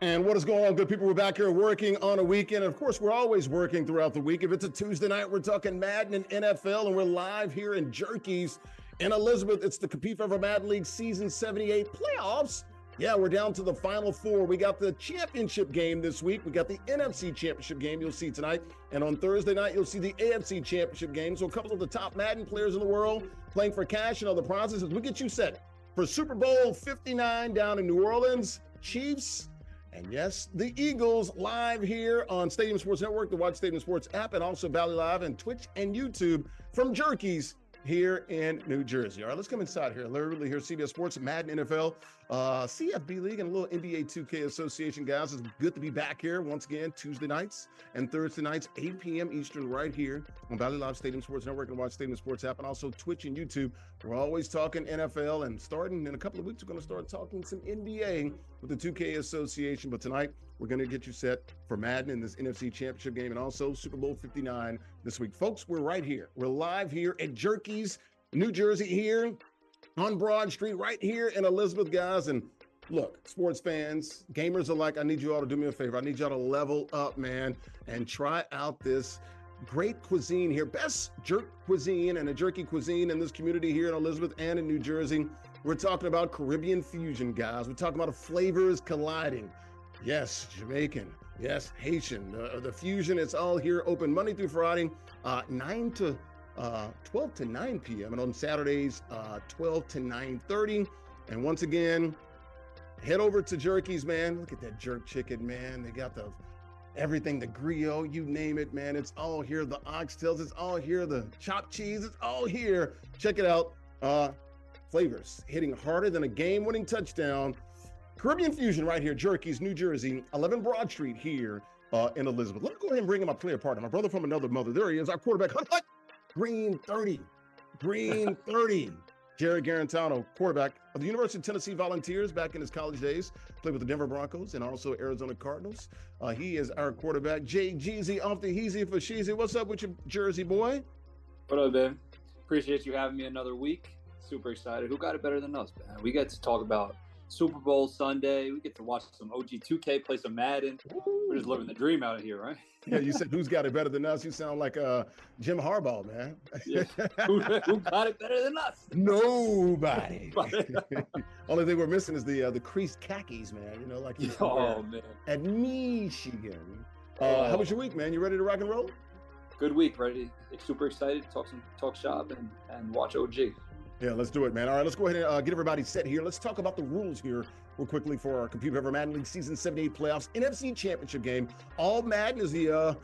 And what is going on, good people? We're back here working on a weekend. Of course, we're always working throughout the week. If it's a Tuesday night, we're talking Madden and NFL, and we're live here in Jerky's in Elizabeth. It's the Compete Forever Madden League Season 78 playoffs. Yeah, we're down to the final four. We got the championship game this week. We got the NFC Championship game you'll see tonight. And on Thursday night, you'll see the AFC Championship game. So a couple of the top Madden players in the world playing for cash and other prizes as we get you set for Super Bowl 59 down in New Orleans. Chiefs. And yes, the Eagles live here on Stadium Sports Network, the Watch Stadium Sports app, and also Valley Live and Twitch and YouTube from Jerky's here in New Jersey. All right, let's come inside here. Larry Ridley here, CBS Sports, Madden, NFL, CFB League, and a little NBA 2K Association, guys. It's good to be back here once again, Tuesday nights and Thursday nights, 8 p.m. Eastern, right here on Valley Live, Stadium Sports Network, and Watch Stadium Sports app, and also Twitch and YouTube. We're always talking NFL, and starting in a couple of weeks, we're going to start talking some NBA with the 2K Association. But tonight, we're going to get you set for Madden in this NFC Championship game and also Super Bowl 59 this week. Folks, we're right here. We're live here at Jerky's, New Jersey, here on Broad Street, right here in Elizabeth, guys. And look, sports fans, gamers alike, I need you all to do me a favor. I need y'all to level up, man, and try out this great cuisine here. Best jerk cuisine and a jerky cuisine in this community here in Elizabeth and in New Jersey. We're talking about Caribbean fusion, guys. We're talking about flavors colliding. Yes, Jamaican. Yes, Haitian. The fusion, it's all here, open Monday through Friday, 12 to 9 p.m. And on Saturdays, 12 to 9:30. And once again, head over to Jerky's, man. Look at that jerk chicken, man. They got everything, the griot, you name it, man. It's all here. The oxtails, it's all here. The chopped cheese, it's all here. Check it out. Flavors hitting harder than a game-winning touchdown. Caribbean fusion right here, Jerky's, New Jersey, 11 Broad Street here in Elizabeth. Let me go ahead and bring in my player partner, my brother from another mother. There he is, our quarterback. Green 30. Jarrett Guarantano, quarterback of the University of Tennessee Volunteers back in his college days. Played with the Denver Broncos and also Arizona Cardinals. He is our quarterback. Jay Jeezy off the Heezy for Sheezy. What's up with your Jersey boy? What up, man? Appreciate you having me another week. Super excited. Who got it better than us, man? We get to talk about Super Bowl Sunday. We get to watch some OG 2K, play some Madden. We're just living the dream out here, right? Yeah, you said who's got it better than us? You sound like Jim Harbaugh, man. Yeah. Who got it better than us? Nobody. Only thing we're missing is the creased khakis, man. You know, like man. At Michigan. How was your week, man? You ready to rock and roll? Good week, ready. Super excited to talk shop and watch OG. Yeah, let's do it, man. All right, let's go ahead and get everybody set here. Let's talk about the rules here real quickly for our Compete Forever Madden League Season 78 playoffs. NFC Championship game. All Madden is the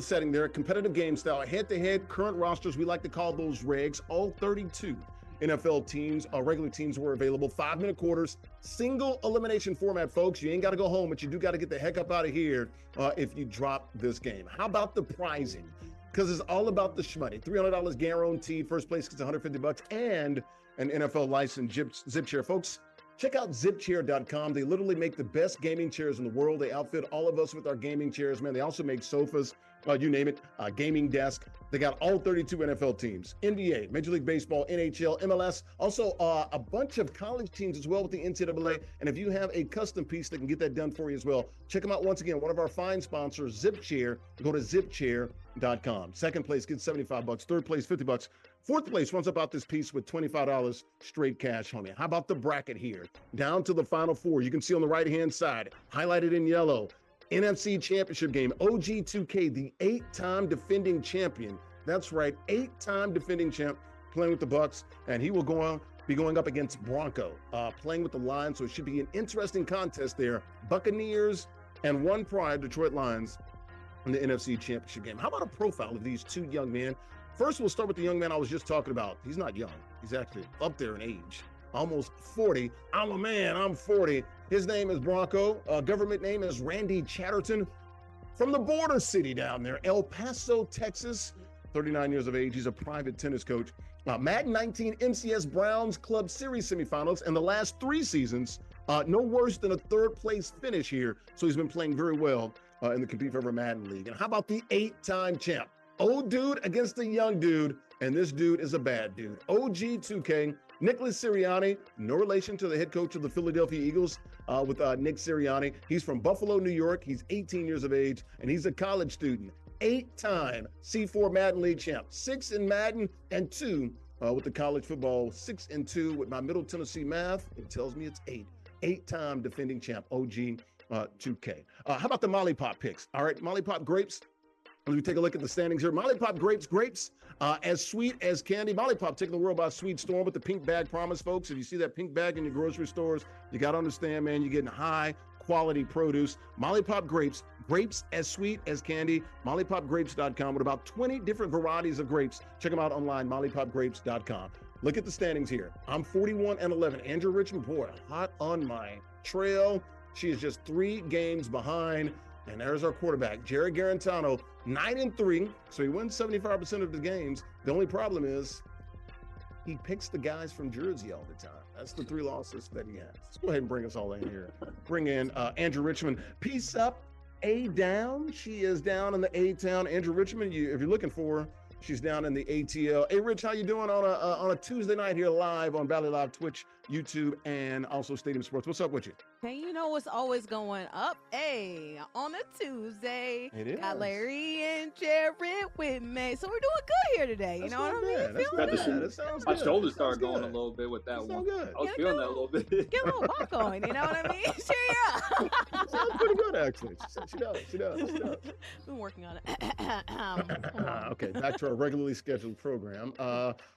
setting there. Competitive game style. Head-to-head, current rosters. We like to call those regs. All 32 NFL teams, regular teams were available. 5-minute quarters. Single elimination format, folks. You ain't got to go home, but you do got to get the heck up out of here if you drop this game. How about the pricing? Because it's all about the shmoney. $300 guaranteed. First place gets $150 and an NFL licensed zip chair. Folks, check out zipchair.com. They literally make the best gaming chairs in the world. They outfit all of us with our gaming chairs, man. They also make sofas, you name it, gaming desk. They got all 32 NFL teams, NBA, Major League Baseball, NHL, MLS, also a bunch of college teams as well with the NCAA. And if you have a custom piece, they can get that done for you as well. Check them out once again. One of our fine sponsors, Zip Chair. Go to zipchair.com. Second place gets $75. Third place, $50. Fourth place runs up out this piece with $25 straight cash, homie. How about the bracket here? Down to the final four. You can see on the right-hand side, highlighted in yellow, NFC Championship game, OG 2K, the 8-time defending champion. That's right, 8-time defending champ, playing with the Bucs, and he will be going up against Bronco, playing with the Lions, so it should be an interesting contest there. Buccaneers and one pride, Detroit Lions, in the NFC Championship game. How about a profile of these two young men? First, we'll start with the young man I was just talking about. He's not young. He's actually up there in age, almost 40. I'm a man, I'm 40. His name is Bronco. Government name is Randy Chatterton from the border city down there, El Paso, Texas. 39 years of age. He's a private tennis coach. Madden 19 MCS Browns Club Series semifinals, and the last 3 seasons, no worse than a third-place finish here. So he's been playing very well in the Compete Forever Madden League. And how about the 8-time champ? Old dude against the young dude, and this dude is a bad dude. OG 2K, Nicholas Sirianni, no relation to the head coach of the Philadelphia Eagles with Nick Sirianni. He's from Buffalo, New York. He's 18 years of age, and he's a college student. 8-time C4 Madden League champ, 6 in Madden and 2 with the college football, 6 and 2 with my Middle Tennessee math. It tells me it's 8. 8-time defending champ, OG 2K. How about the Molly Pop picks? All right, Molly Pop grapes. Let me take a look at the standings here. Molly Pop grapes, as sweet as candy. Molly Pop taking the world by sweet storm with the pink bag promise, folks. If you see that pink bag in your grocery stores, you got to understand, man, you're getting high quality produce. Molly Pop grapes as sweet as candy. MollyPopGrapes.com with about 20 different varieties of grapes. Check them out online, MollyPopGrapes.com. Look at the standings here. I'm 41-11. Andrea Richmond, boy, hot on my trail. She is just 3 games behind. And there's our quarterback, Jarrett Guarantano, 9-3. So he wins 75% of the games. The only problem is he picks the guys from Jersey all the time. That's the 3 losses that he has. Let's go ahead and bring us all in here. Bring in Andrea Richmond. Peace up, A down. She is down in the A-town. Andrea Richmond, if you're looking for her, she's down in the ATL. Hey, Rich, how you doing on a Tuesday night here live on Valley Live, Twitch, YouTube, and also Stadium Sports? What's up with you? Hey, you know what's always going up? Hey, on a Tuesday, It is. got Larry and Jarrett with me. So we're doing good here today. You That's know what I not mean? bad. That's Feeling not good. bad. That sounds My good. shoulders That started sounds going a good. little bit with that That one. sounds good. I was feeling that a little bit. Get a little walk going, you know what I mean? Cheer you up. That sounds pretty good, actually. She does. Been working on it. Okay, back to our regularly scheduled program.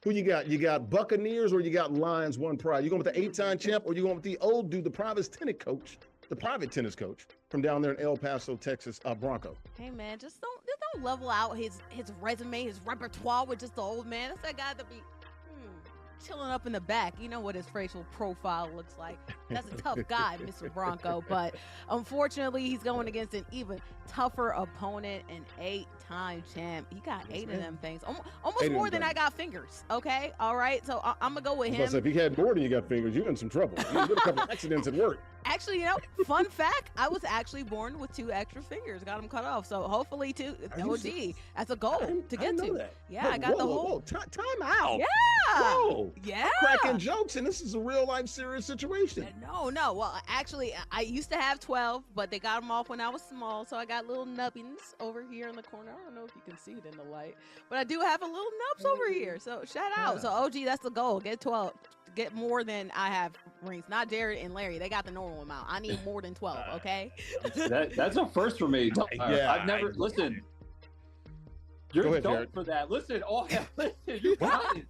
Who you got? You got Buccaneers or you got Lions, one pride? You going with the 8-time champ or you going with the old dude, the private tennis coach from down there in El Paso, Texas, Bronco? Hey man, just don't level out his resume, his repertoire with just the old man. That's that guy to be chilling up in the back. You know what his facial profile looks like. That's a tough guy, Mr. Bronco. But unfortunately, he's going against an even tougher opponent, an 8-time champ. He got 8 of them things, almost more than I got fingers. Okay, all right. So I'm gonna go with him. If he had more than you got fingers, you're in some trouble. You had a couple accidents at work. Actually, you know, fun fact, I was actually born with 2 extra fingers. Got them cut off. So hopefully, 2. OG, that's a goal to get to. That. Yeah, I got the whole. Time out. Yeah. Whoa. Yeah. Cracking jokes, and this is a real life serious situation. No. Well, actually, I used to have 12, but they got them off when I was small. So I got little nubbins over here in the corner. I don't know if you can see it in the light, but I do have a little nubs over here. So shout out. Yeah. So OG, that's the goal. Get 12. Get more than I have rings. Not Jarrett and Larry. They got the normal amount. I need more than 12, okay? That's a first for me. Yeah, I've never listen. You're Go ahead, dope Jarrett. for that. Listen, you got it.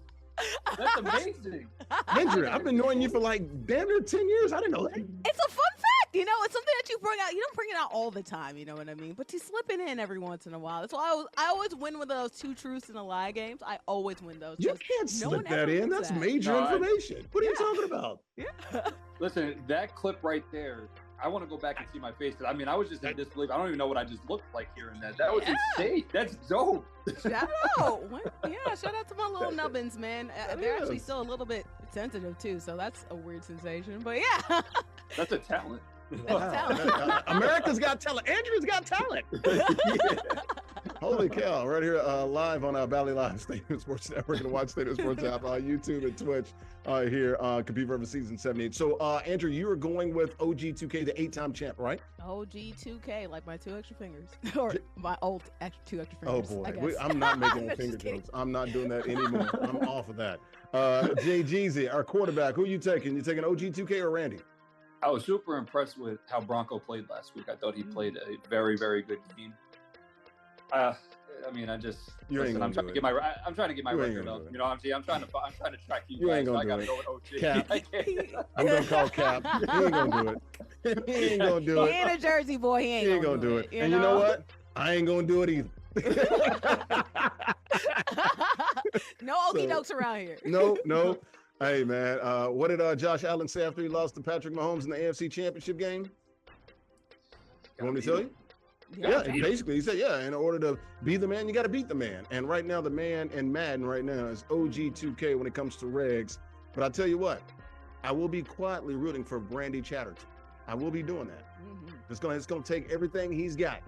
That's amazing. Andrea, I've been knowing you for like damn near 10 years. I didn't know that. It's a fun fact, you know. It's something that you bring out. You don't bring it out all the time, you know what I mean? But you slip it in every once in a while. That's why I always win with those 2 truths and a lie games. I always win those. You can't slip that in. That's major information. What are you talking about? Yeah. Listen, that clip right there, I want to go back and see my face. I mean, I was just in disbelief. I don't even know what I just looked like hearing that. That was insane. That's dope. Shout out. Yeah, shout out to my little nubbins, man. They're actually still a little bit sensitive, too, so that's a weird sensation. But, yeah. That's a talent. America's got talent. Andrea's got talent. Holy cow. Right here live on Valley Live, Stadium Sports Network, and Watch Stadium Sports app, YouTube and Twitch here Compete Forever Season 78. So, Andrew, you are going with OG2K, the 8-time champ, right? OG2K, like my 2 extra fingers. Or my old 2 extra Oh, fingers. boy. I'm not making no finger jokes. I'm not doing that anymore. I'm off of that. Jay Jeezy, our quarterback, who are you taking? You taking OG2K or Randy? I was super impressed with how Bronco played last week. I thought he played a very, very good game. I mean, I'm trying to get my record up. You know what I'm saying? I'm trying to track you guys. So I got to go with OG. Cap. I'm gonna call Cap. He ain't gonna do it. He ain't gonna do it. He ain't a Jersey boy. He ain't gonna do it. And you know what? I ain't gonna do it either. No okie dokes around here. No. Hey, man, what did Josh Allen say after he lost to Patrick Mahomes in the NFC Championship game? You want me to tell you? Yeah, basically, he said, in order to be the man, you got to beat the man. And right now, the man in Madden right now is OG2K when it comes to regs. But I'll tell you what, I will be quietly rooting for Brandy Chatterton. I will be doing that. Mm-hmm. It's gonna take everything he's got.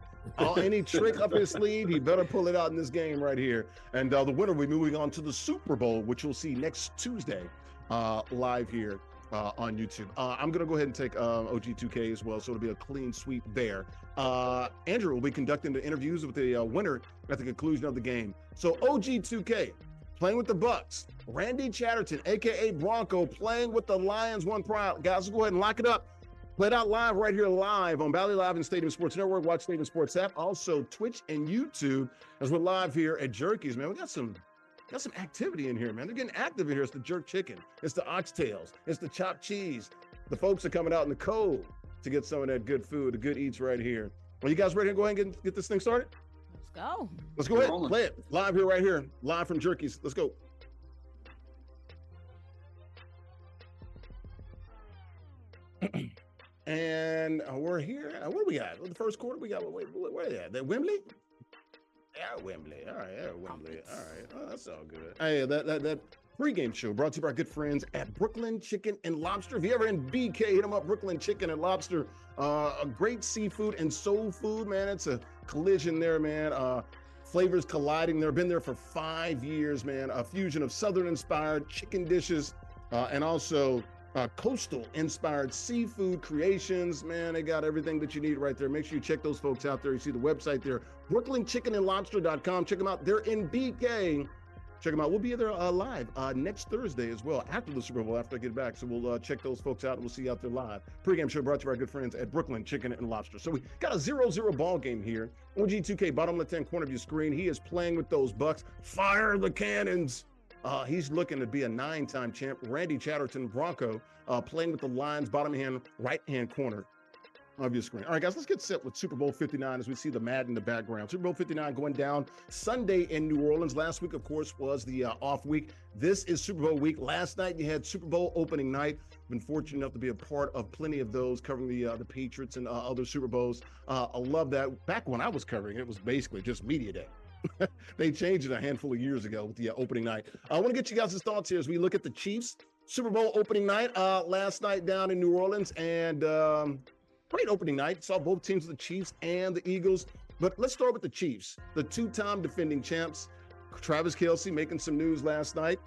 Any trick up his sleeve, he better pull it out in this game right here. And the winner will be moving on to the Super Bowl, which you'll see next Tuesday live here on YouTube. I'm going to go ahead and take OG2K as well, so it'll be a clean sweep there. Andrea will be conducting the interviews with the winner at the conclusion of the game. So OG2K playing with the Bucs. Randy Chatterton, a.k.a. Bronco, playing with the Lions. One pride. Guys, let's go ahead and lock it up. Play it out live right here live on Valley Live and Stadium Sports Network. Watch Stadium Sports app. Also Twitch and YouTube as we're live here at Jerky's, man. We got some activity in here, man. They're getting active in here. It's the jerk chicken. It's the oxtails. It's the chopped cheese. The folks are coming out in the cold to get some of that good food, the good eats right here. Are you guys ready to go ahead and get this thing started? Let's go. Let's go ahead. Play it. Live here, right here. Live from Jerky's. Let's go. And we're here. What do we got? The first quarter, we got, where are they at? That Wembley? Yeah, Wembley. All right, yeah, Wembley. All right. Oh, that's all good. Hey, that pregame show brought to you by our good friends at Brooklyn Chicken and Lobster. If you're ever in BK, hit them up, Brooklyn Chicken and Lobster. A great seafood and soul food, man. It's a collision there, man. Flavors colliding. They've been there for 5 years, man. A fusion of Southern-inspired chicken dishes and also coastal-inspired seafood creations. Man, they got everything that you need right there. Make sure you check those folks out there. You see the website there, brooklynchickenandlobster.com. Check them out. They're in BK. Check them out. We'll be there live next Thursday as well, after the Super Bowl, after I get back. So we'll check those folks out, and we'll see you out there live. Pre-game show brought to you by our good friends at Brooklyn Chicken and Lobster. So we got a 0-0 ball game here. OG2K, bottom left-hand corner of your screen. He is playing with those Bucs. Fire the cannons. He's looking to be a 9-time champ. Randy Chatterton, Bronco, playing with the Lions, bottom-hand, right-hand corner of your screen. All right, guys, let's get set with Super Bowl 59 as we see the Madden in the background. Super Bowl 59 going down Sunday in New Orleans. Last week, of course, was the off week. This is Super Bowl week. Last night, you had Super Bowl opening night. Been fortunate enough to be a part of plenty of those, covering the Patriots and other Super Bowls. I love that. Back when I was covering, it was basically just media day. They changed it a handful of years ago with the opening night. I want to get you guys' thoughts here as we look at the Chiefs Super Bowl opening night last night down in New Orleans, and great opening night. Saw both teams, the Chiefs and the Eagles. But let's start with the Chiefs, the two-time defending champs. Travis Kelce making some news last night.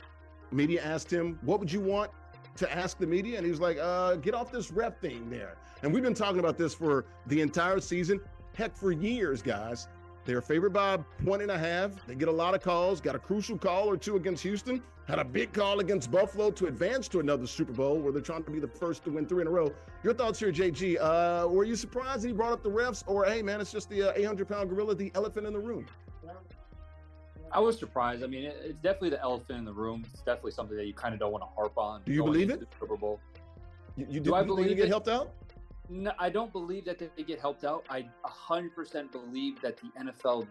Media asked him, what would you want to ask the media? And he was like, get off this ref thing there. And we've been talking about this for the entire season. Heck, for years, guys. They're favored by 1.5. They get a lot of calls, got a crucial call or two against Houston, had a big call against Buffalo to advance to another Super Bowl where they're trying to be the first to win 3 in a row. Your thoughts here, JG. Were you surprised that he brought up the refs, or, hey, man, it's just the 800-pound gorilla, the elephant in the room? I was surprised. I mean, it's definitely the elephant in the room. It's definitely something that you kind of don't want to harp on. Do you believe it? The Super Bowl. Do I believe you get helped out? No, I don't believe that they get helped out. I 100% believe that the NFL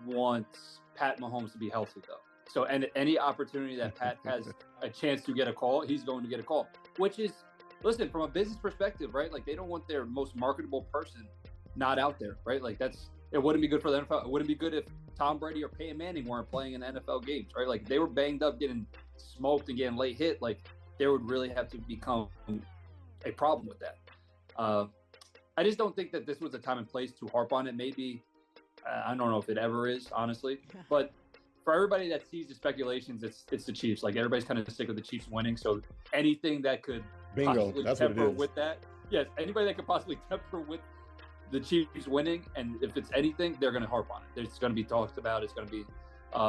wants Pat Mahomes to be healthy, though. So, and any opportunity that Pat has a chance to get a call, he's going to get a call. Which is, listen, from a business perspective, right? Like, they don't want their most marketable person not out there, right? Like, it wouldn't be good for the NFL. It wouldn't be good if Tom Brady or Peyton Manning weren't playing in the NFL games, right? Like, they were banged up, getting smoked and getting late hit. Like, there would really have to become a problem with that. I just don't think that this was a time and place to harp on it. Maybe, I don't know if it ever is, honestly. But for everybody that sees the speculations, it's the Chiefs. Like, everybody's kind of sick of the Chiefs winning. So anything that could possibly temper with that, yes, anybody that could possibly temper with the Chiefs winning, and if it's anything, they're going to harp on it. It's going to be talked about. It's going to be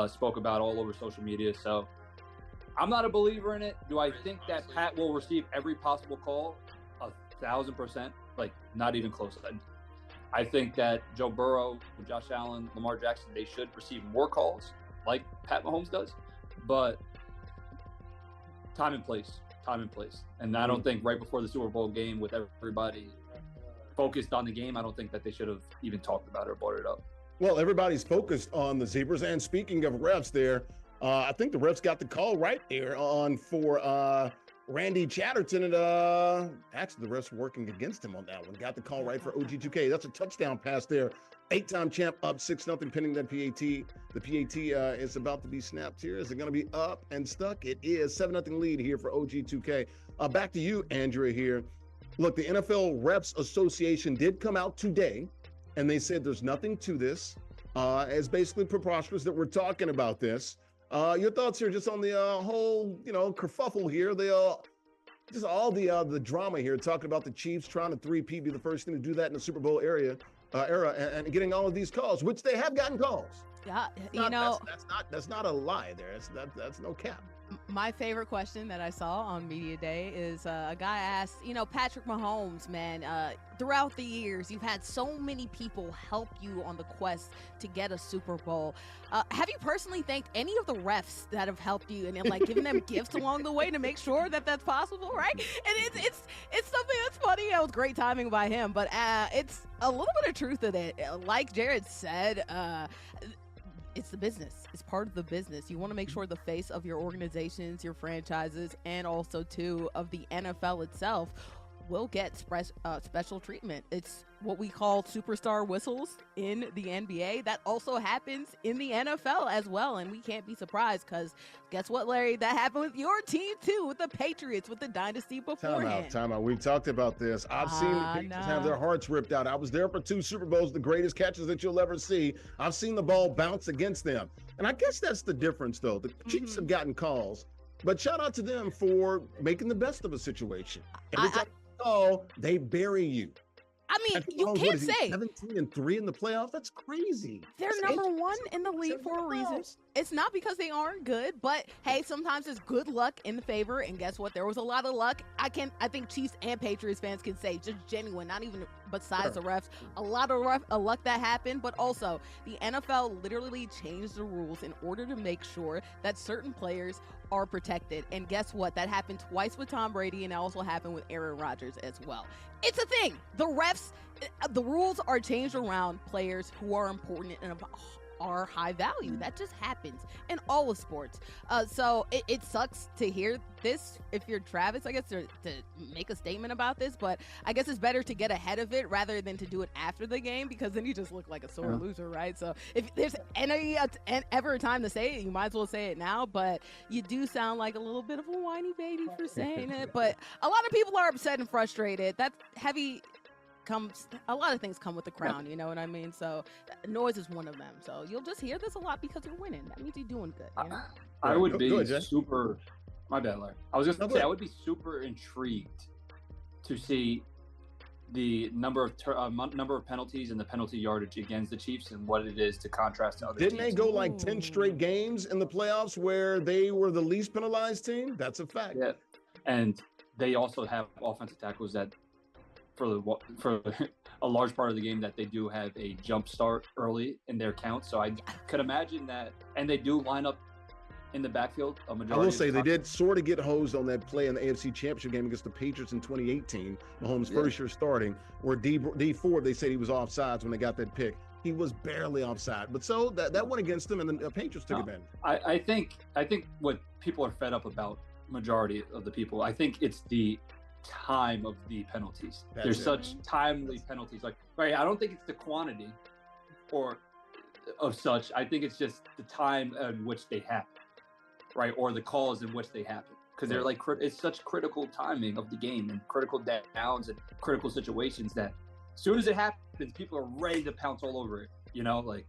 spoke about all over social media. So I'm not a believer in it. Do I think that Pat will receive every possible call? 1,000%, like, not even close. I think that Joe Burrow, Josh Allen, Lamar Jackson, they should receive more calls like Pat Mahomes does, but time and place. And I don't think right before the Super Bowl game with everybody focused on the game, I don't think that they should have even talked about it or brought it up. Well, everybody's focused on the Zebras. And speaking of refs there, I think the refs got the call right there for Randy Chatterton, and actually the refs working against him on that one. Got the call right for OG2K. That's a touchdown pass there. 8-time champ up 6-0 pending that PAT. The PAT is about to be snapped here. Is it going to be up and stuck? It is. 7-0 lead here for OG2K. Back to you, Andrea, here. Look, the NFL Refs Association did come out today, and they said there's nothing to this. It's basically preposterous that we're talking about this. Your thoughts here just on the whole, kerfuffle here, just all the drama here, talking about the Chiefs trying to three-peat, be the first team to do that in the Super Bowl era, and getting all of these calls, which they have gotten calls. Yeah, that's not a lie there. That's no cap. My favorite question that I saw on Media Day is a guy asked, Patrick Mahomes, man, throughout the years, you've had so many people help you on the quest to get a Super Bowl. Have you personally thanked any of the refs that have helped you and like giving them gifts along the way to make sure that that's possible, right? And it's something that's funny. It was great timing by him, but it's a little bit of truth in it. Like Jarrett said, it's the business. It's part of the business. You want to make sure the face of your organizations, your franchises, and also too of the NFL itself will get special treatment. It's what we call superstar whistles in the NBA. That also happens in the NFL as well, and we can't be surprised because guess what, Larry? That happened with your team too, with the Patriots, with the dynasty beforehand. Time out. We've talked about this. I've seen the Patriots have their hearts ripped out. I was there for 2 Super Bowls, the greatest catches that you'll ever see. I've seen the ball bounce against them. And I guess that's the difference, though. The Chiefs have gotten calls, but shout out to them for making the best of a situation. Every time they bury you. I mean, you can't say 17-3 in the playoffs. That's crazy. They're number 1 in the league for a reason. It's not because they aren't good, but hey, sometimes it's good luck in the favor. And guess what? There was a lot of luck. I think Chiefs and Patriots fans can say just genuine, not even besides the refs, a lot of luck that happened. But also, the NFL literally changed the rules in order to make sure that certain players are protected. And guess what? That happened twice with Tom Brady, and it also happened with Aaron Rodgers as well. It's a thing. The refs, the rules are changed around players who are important and are high value. That just happens in all of sports. So it sucks to hear this if you're Travis, I guess, to make a statement about this, but I guess it's better to get ahead of it rather than to do it after the game, because then you just look like a sore loser, right? So if there's ever a time to say it, you might as well say it now, but you do sound like a little bit of a whiny baby for saying it. But a lot of people are upset and frustrated. That's heavy. A lot of things come with the crown, you know what I mean? So noise is one of them. So you'll just hear this a lot because you're winning. That means you're doing good. You know? I would be super. My bad, Larry. I was just going to say I would be super intrigued to see the number of penalties and the penalty yardage against the Chiefs and what it is to contrast to other teams. Didn't they go like 10 straight games in the playoffs where they were the least penalized team? That's a fact. Yeah, and they also have offensive tackles that. For a large part of the game that they do have a jump start early in their count. So I could imagine that, and they do line up in the backfield. A majority. I will say they did sort of get hosed on that play in the AFC Championship game against the Patriots in 2018, Mahomes' first year starting, where D Ford, they said he was offsides when they got that pick. He was barely offside, but so that went against them, and the Patriots took advantage. I think what people are fed up about, majority of the people, I think it's the time of the penalties. There's such timely penalties. Like, right, I don't think it's the quantity or of such. I think it's just the time in which they happen, right, or the calls in which they happen, because they're like it's such critical timing of the game and critical downs and critical situations that as soon as it happens, people are ready to pounce all over it. You know, like.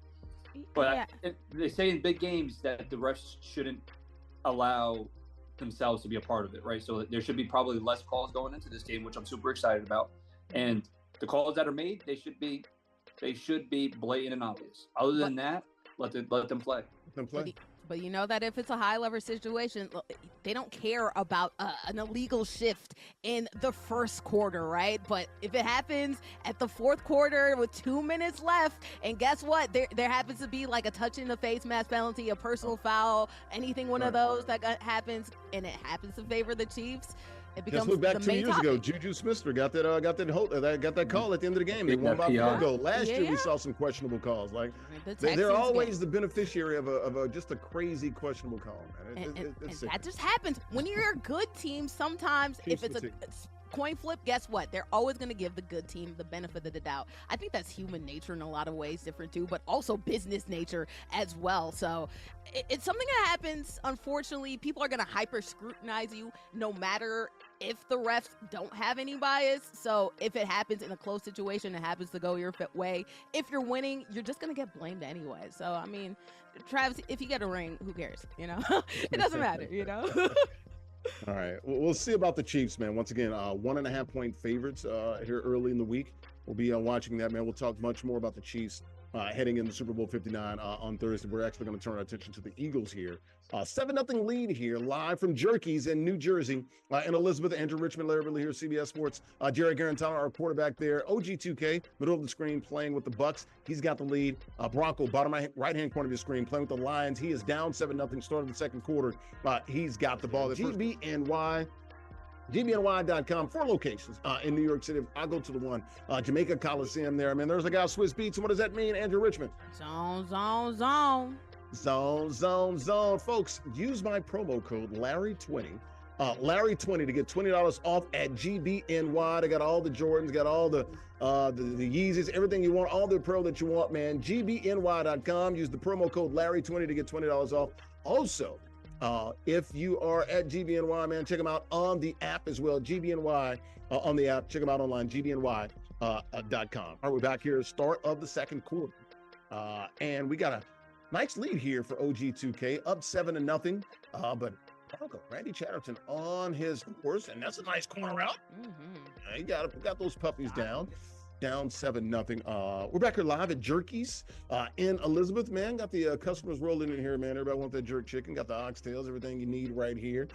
But they say in big games that the refs shouldn't allow themselves to be a part of it, right? So there should be probably less calls going into this game, which I'm super excited about. And the calls that are made, they should be blatant and obvious. Other than that, let them play. But you know that if it's a high-level situation, they don't care about an illegal shift in the first quarter, right? But if it happens at the fourth quarter with 2 minutes left, and guess what? There happens to be like a touch in the face mask penalty, a personal foul, anything one of those that happens, and it happens to favor the Chiefs. It becomes just look back the 2 main years topic. ago. Juju Smith-Schuster got that call at the end of the game. They won by field goal. Last year we saw some questionable calls. Like they're always the beneficiary of just a crazy questionable call, man. And that just happens when you're a good team. Sometimes if it's a coin flip, guess what? They're always going to give the good team the benefit of the doubt. I think that's human nature in a lot of ways, different too, but also business nature as well. So it's something that happens. Unfortunately, people are going to hyper scrutinize you no matter if the refs don't have any bias. So if it happens in a close situation, it happens to go your way. If you're winning, you're just going to get blamed anyway. So, I mean, Travis, if you get a ring, who cares? You know, it doesn't matter, you know? All right. Well, we'll see about the Chiefs, man. Once again, 1.5 point favorites here early in the week. We'll be watching that, man. We'll talk much more about the Chiefs heading into Super Bowl 59 on Thursday. We're actually going to turn our attention to the Eagles here. 7-0 lead here, live from Jerky's in New Jersey. And Elizabeth, Andrew, Richmond, Larry Ridley here, CBS Sports. Jarrett Guarantano, our quarterback there. OG2K, middle of the screen, playing with the Bucs. He's got the lead. Bronco, bottom right-hand corner of the screen, playing with the Lions. He is down 7-0, started the second quarter. He's got the ball. GBNY. GBNY.com, 4 locations in New York City. I'll go to the one, Jamaica Coliseum there. I mean, there's a guy, Swiss Beats. And what does that mean, Andrew Richmond? Zone, zone, zone. Zone, zone, zone. Folks, use my promo code Larry20. Larry20 to get $20 off at GBNY. They got all the Jordans, got all the Yeezys, everything you want, all the apparel that you want, man. GBNY.com. Use the promo code Larry20 to get $20 off. Also, if you are at GBNY, man, check them out on the app as well. GBNY on the app. Check them out online, GBNY.com. All right, we're back here, start of the second quarter. And we got a nice lead here for OG2K, up 7-0. But Bronco, Randy Chatterton on his horse, and that's a nice corner route. Mm-hmm. He got those puppies down 7-0. We're back here live at Jerky's in Elizabeth, man. Got the customers rolling in here, man. Everybody wants that jerk chicken. Got the oxtails, everything you need right here.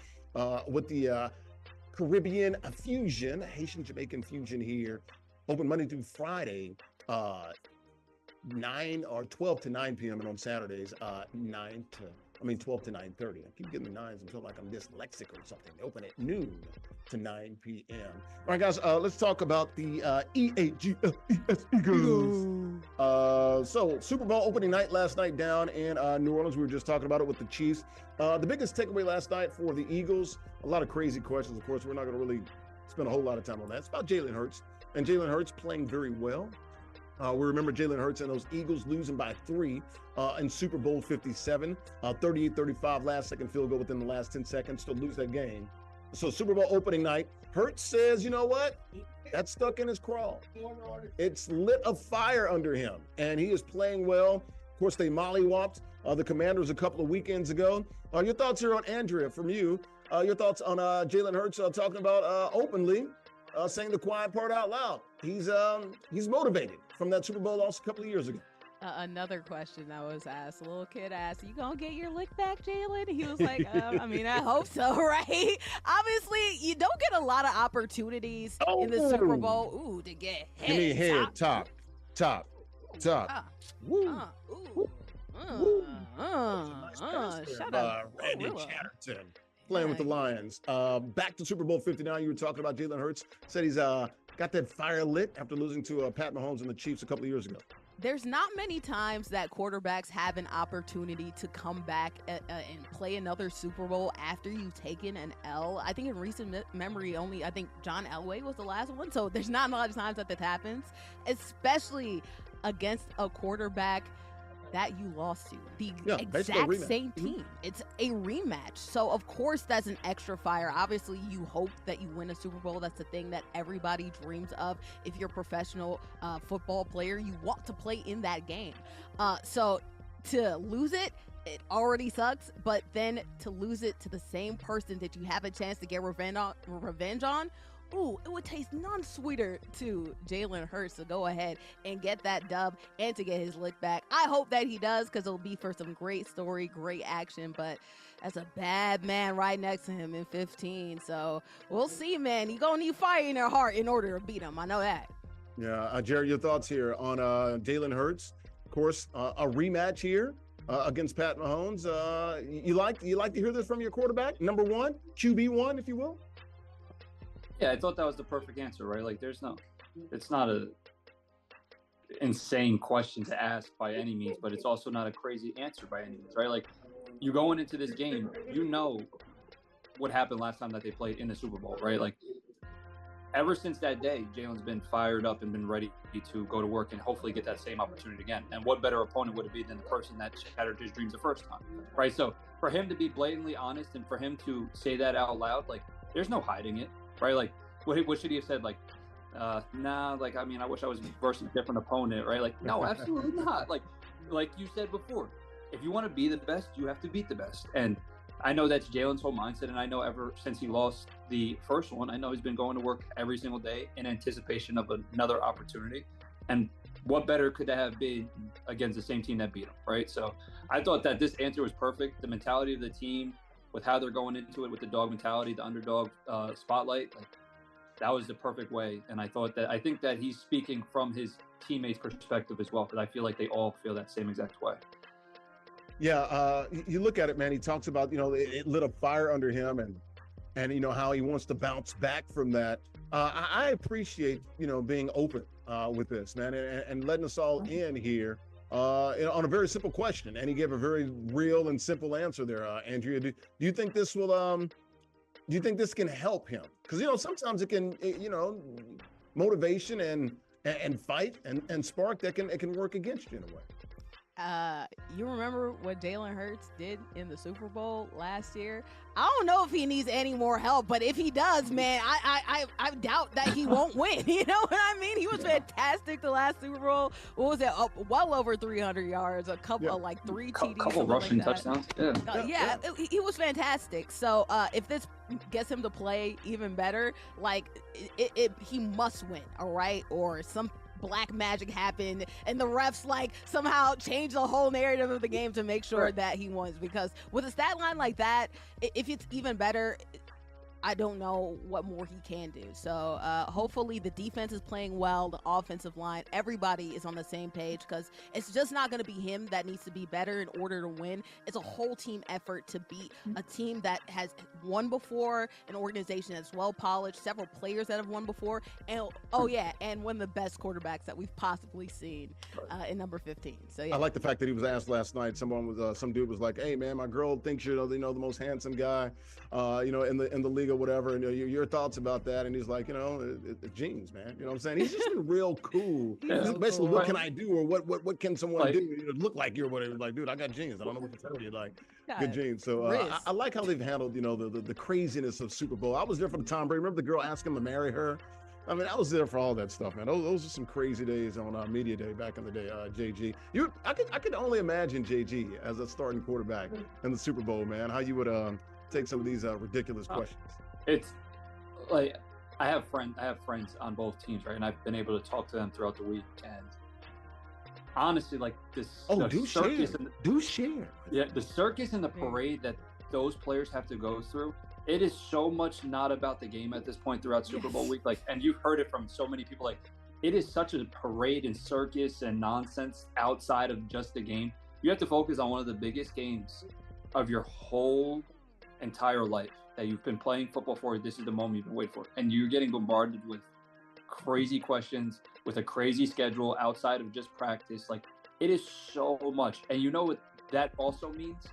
With the Caribbean fusion, Haitian Jamaican fusion here. Open Monday through Friday, 12 to 9 p.m. and on Saturdays, 12 to 9:30. I keep getting the nines and feel like I'm dyslexic or something. They open at noon to 9 p.m. All right, guys, let's talk about the Eagles. So Super Bowl opening night last night down in New Orleans. We were just talking about it with the Chiefs. The biggest takeaway last night for the Eagles, a lot of crazy questions. Of course, we're not going to really spend a whole lot of time on that. It's about Jalen Hurts, and Jalen Hurts playing very well. We remember Jalen Hurts and those Eagles losing by 3 in Super Bowl 57, 38-35, last-second field goal within the last 10 seconds to lose that game. So Super Bowl opening night, Hurts says, you know what? That's stuck in his craw. It's lit a fire under him, and he is playing well. Of course, they mollywopped the Commanders a couple of weekends ago. Your thoughts here on Andrea from you. Your thoughts on Jalen Hurts talking about openly saying the quiet part out loud. He's motivated from that Super Bowl loss a couple of years ago. Another question that was asked, a little kid asked, you gonna get your lick back, Jalen? He was like, I hope so, right? Obviously, you don't get a lot of opportunities in the Super Bowl, to get head. Give me head, top. Shut up. Randy Chatterton playing with the Lions. Back to Super Bowl 59, you were talking about Jalen Hurts. Said he's got that fire lit after losing to Pat Mahomes and the Chiefs a couple of years ago. There's not many times that quarterbacks have an opportunity to come back and play another Super Bowl after you've taken an L. I think in recent memory, I think John Elway was the last one. So there's not a lot of times that happens, especially against a quarterback that you lost to. The exact same team. It's a rematch. So, of course, that's an extra fire. Obviously, you hope that you win a Super Bowl. That's the thing that everybody dreams of. If you're a professional football player, you want to play in that game. So, to lose it already sucks. But then to lose it to the same person that you have a chance to get revenge on, it would taste none sweeter to Jalen Hurts to go ahead and get that dub and to get his lick back. I hope that he does, because it'll be for some great story, great action, but that's a bad man right next to him in 15. So we'll see, man. You're going to need fire in your heart in order to beat him. I know that. Yeah. Jared, your thoughts here on Jalen Hurts? Of course, a rematch here against Pat Mahomes. You like to hear this from your quarterback? Number one, QB1, if you will? Yeah, I thought that was the perfect answer, right? Like, it's not a insane question to ask by any means, but it's also not a crazy answer by any means, right? Like, you going into this game, you know what happened last time that they played in the Super Bowl, right? Like, ever since that day, Jalen's been fired up and been ready to go to work and hopefully get that same opportunity again. And what better opponent would it be than the person that shattered his dreams the first time, right? So for him to be blatantly honest and for him to say that out loud, like, there's no hiding it. right? Like, what should he have said? Like, nah, like, I mean, I wish I was versus a different opponent, right? Like, no, absolutely not. Like you said before, if you want to be the best, you have to beat the best. And I know that's Jalen's whole mindset, and I know ever since he lost the first one, I know he's been going to work every single day in anticipation of another opportunity. And what better could that have been against the same team that beat him, right? So I thought that this answer was perfect. The mentality of the team, with how they're going into it, with the dog mentality, the underdog spotlight, like, that was the perfect way. And I think that he's speaking from his teammates' perspective as well, because I feel like they all feel that same exact way. Yeah, you look at it, man. He talks about, it lit a fire under him, and how he wants to bounce back from that. I appreciate, being open with this, man, and letting us all in here on a very simple question. And he gave a very real and simple answer there, Andrea. Do you think this will, do you think this can help him? Because, sometimes it can, motivation and fight and spark that can work against you in a way. You remember what Jalen Hurts did in the Super Bowl last year? I don't know if he needs any more help, but if he does, man, I doubt that he won't win. You know what I mean? He was fantastic the last Super Bowl. What was it? Well over 300 yards, a couple of like 3 TDs. A couple rushing touchdowns. He was fantastic. So if this gets him to play even better, like he must win, all right? Or some black magic happened and the refs like somehow change the whole narrative of the game to make sure that he wins, because with a stat line like that, if it's even better, I don't know what more he can do. So hopefully the defense is playing well, the offensive line, everybody is on the same page, because it's just not going to be him that needs to be better in order to win. It's a whole team effort to beat a team that has won before, an organization that's well polished, several players that have won before, and and one of the best quarterbacks that we've possibly seen in number 15. So yeah, I like the fact that he was asked last night. Some dude was like, "Hey man, my girl thinks you're the most handsome guy, in the league or whatever, and your thoughts about that?" And he's like, it's jeans, man. You know what I'm saying? He's just real cool. Basically, what can I do, or what can someone do? Look like you're whatever. Like, dude, I got jeans. I don't know what to tell you. Like, good jeans. So I like how they've handled, the craziness of Super Bowl. I was there for the Tom Brady. Remember the girl asked him to marry her? I mean, I was there for all that stuff, man. Those are some crazy days on Media Day back in the day. JG, I could only imagine JG as a starting quarterback in the Super Bowl, man. How you would take some of these ridiculous questions. It's like I have friends on both teams, right? And I've been able to talk to them throughout the week. And honestly, like this, do share. Yeah, the circus and the parade that those players have to go through. It is so much not about the game at this point throughout Super Bowl week. Like, and you've heard it from so many people. Like, it is such a parade and circus and nonsense outside of just the game. You have to focus on one of the biggest games of your whole entire life that you've been playing football for. This is the moment you've been waiting for, and you're getting bombarded with crazy questions, with a crazy schedule outside of just practice. Like, it is so much. And you know what that also means?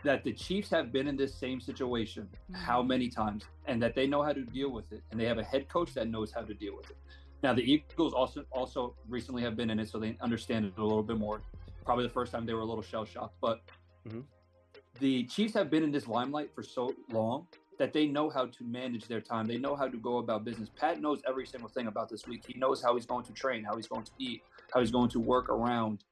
That the Chiefs have been in this same situation how many times, and that they know how to deal with it, and they have a head coach that knows how to deal with it. Now, the Eagles also recently have been in it, so they understand it a little bit more. Probably the first time they were a little shell-shocked, but the Chiefs have been in this limelight for so long that they know how to manage their time. They know how to go about business. Pat knows every single thing about this week. He knows how he's going to train, how he's going to eat, how he's going to work around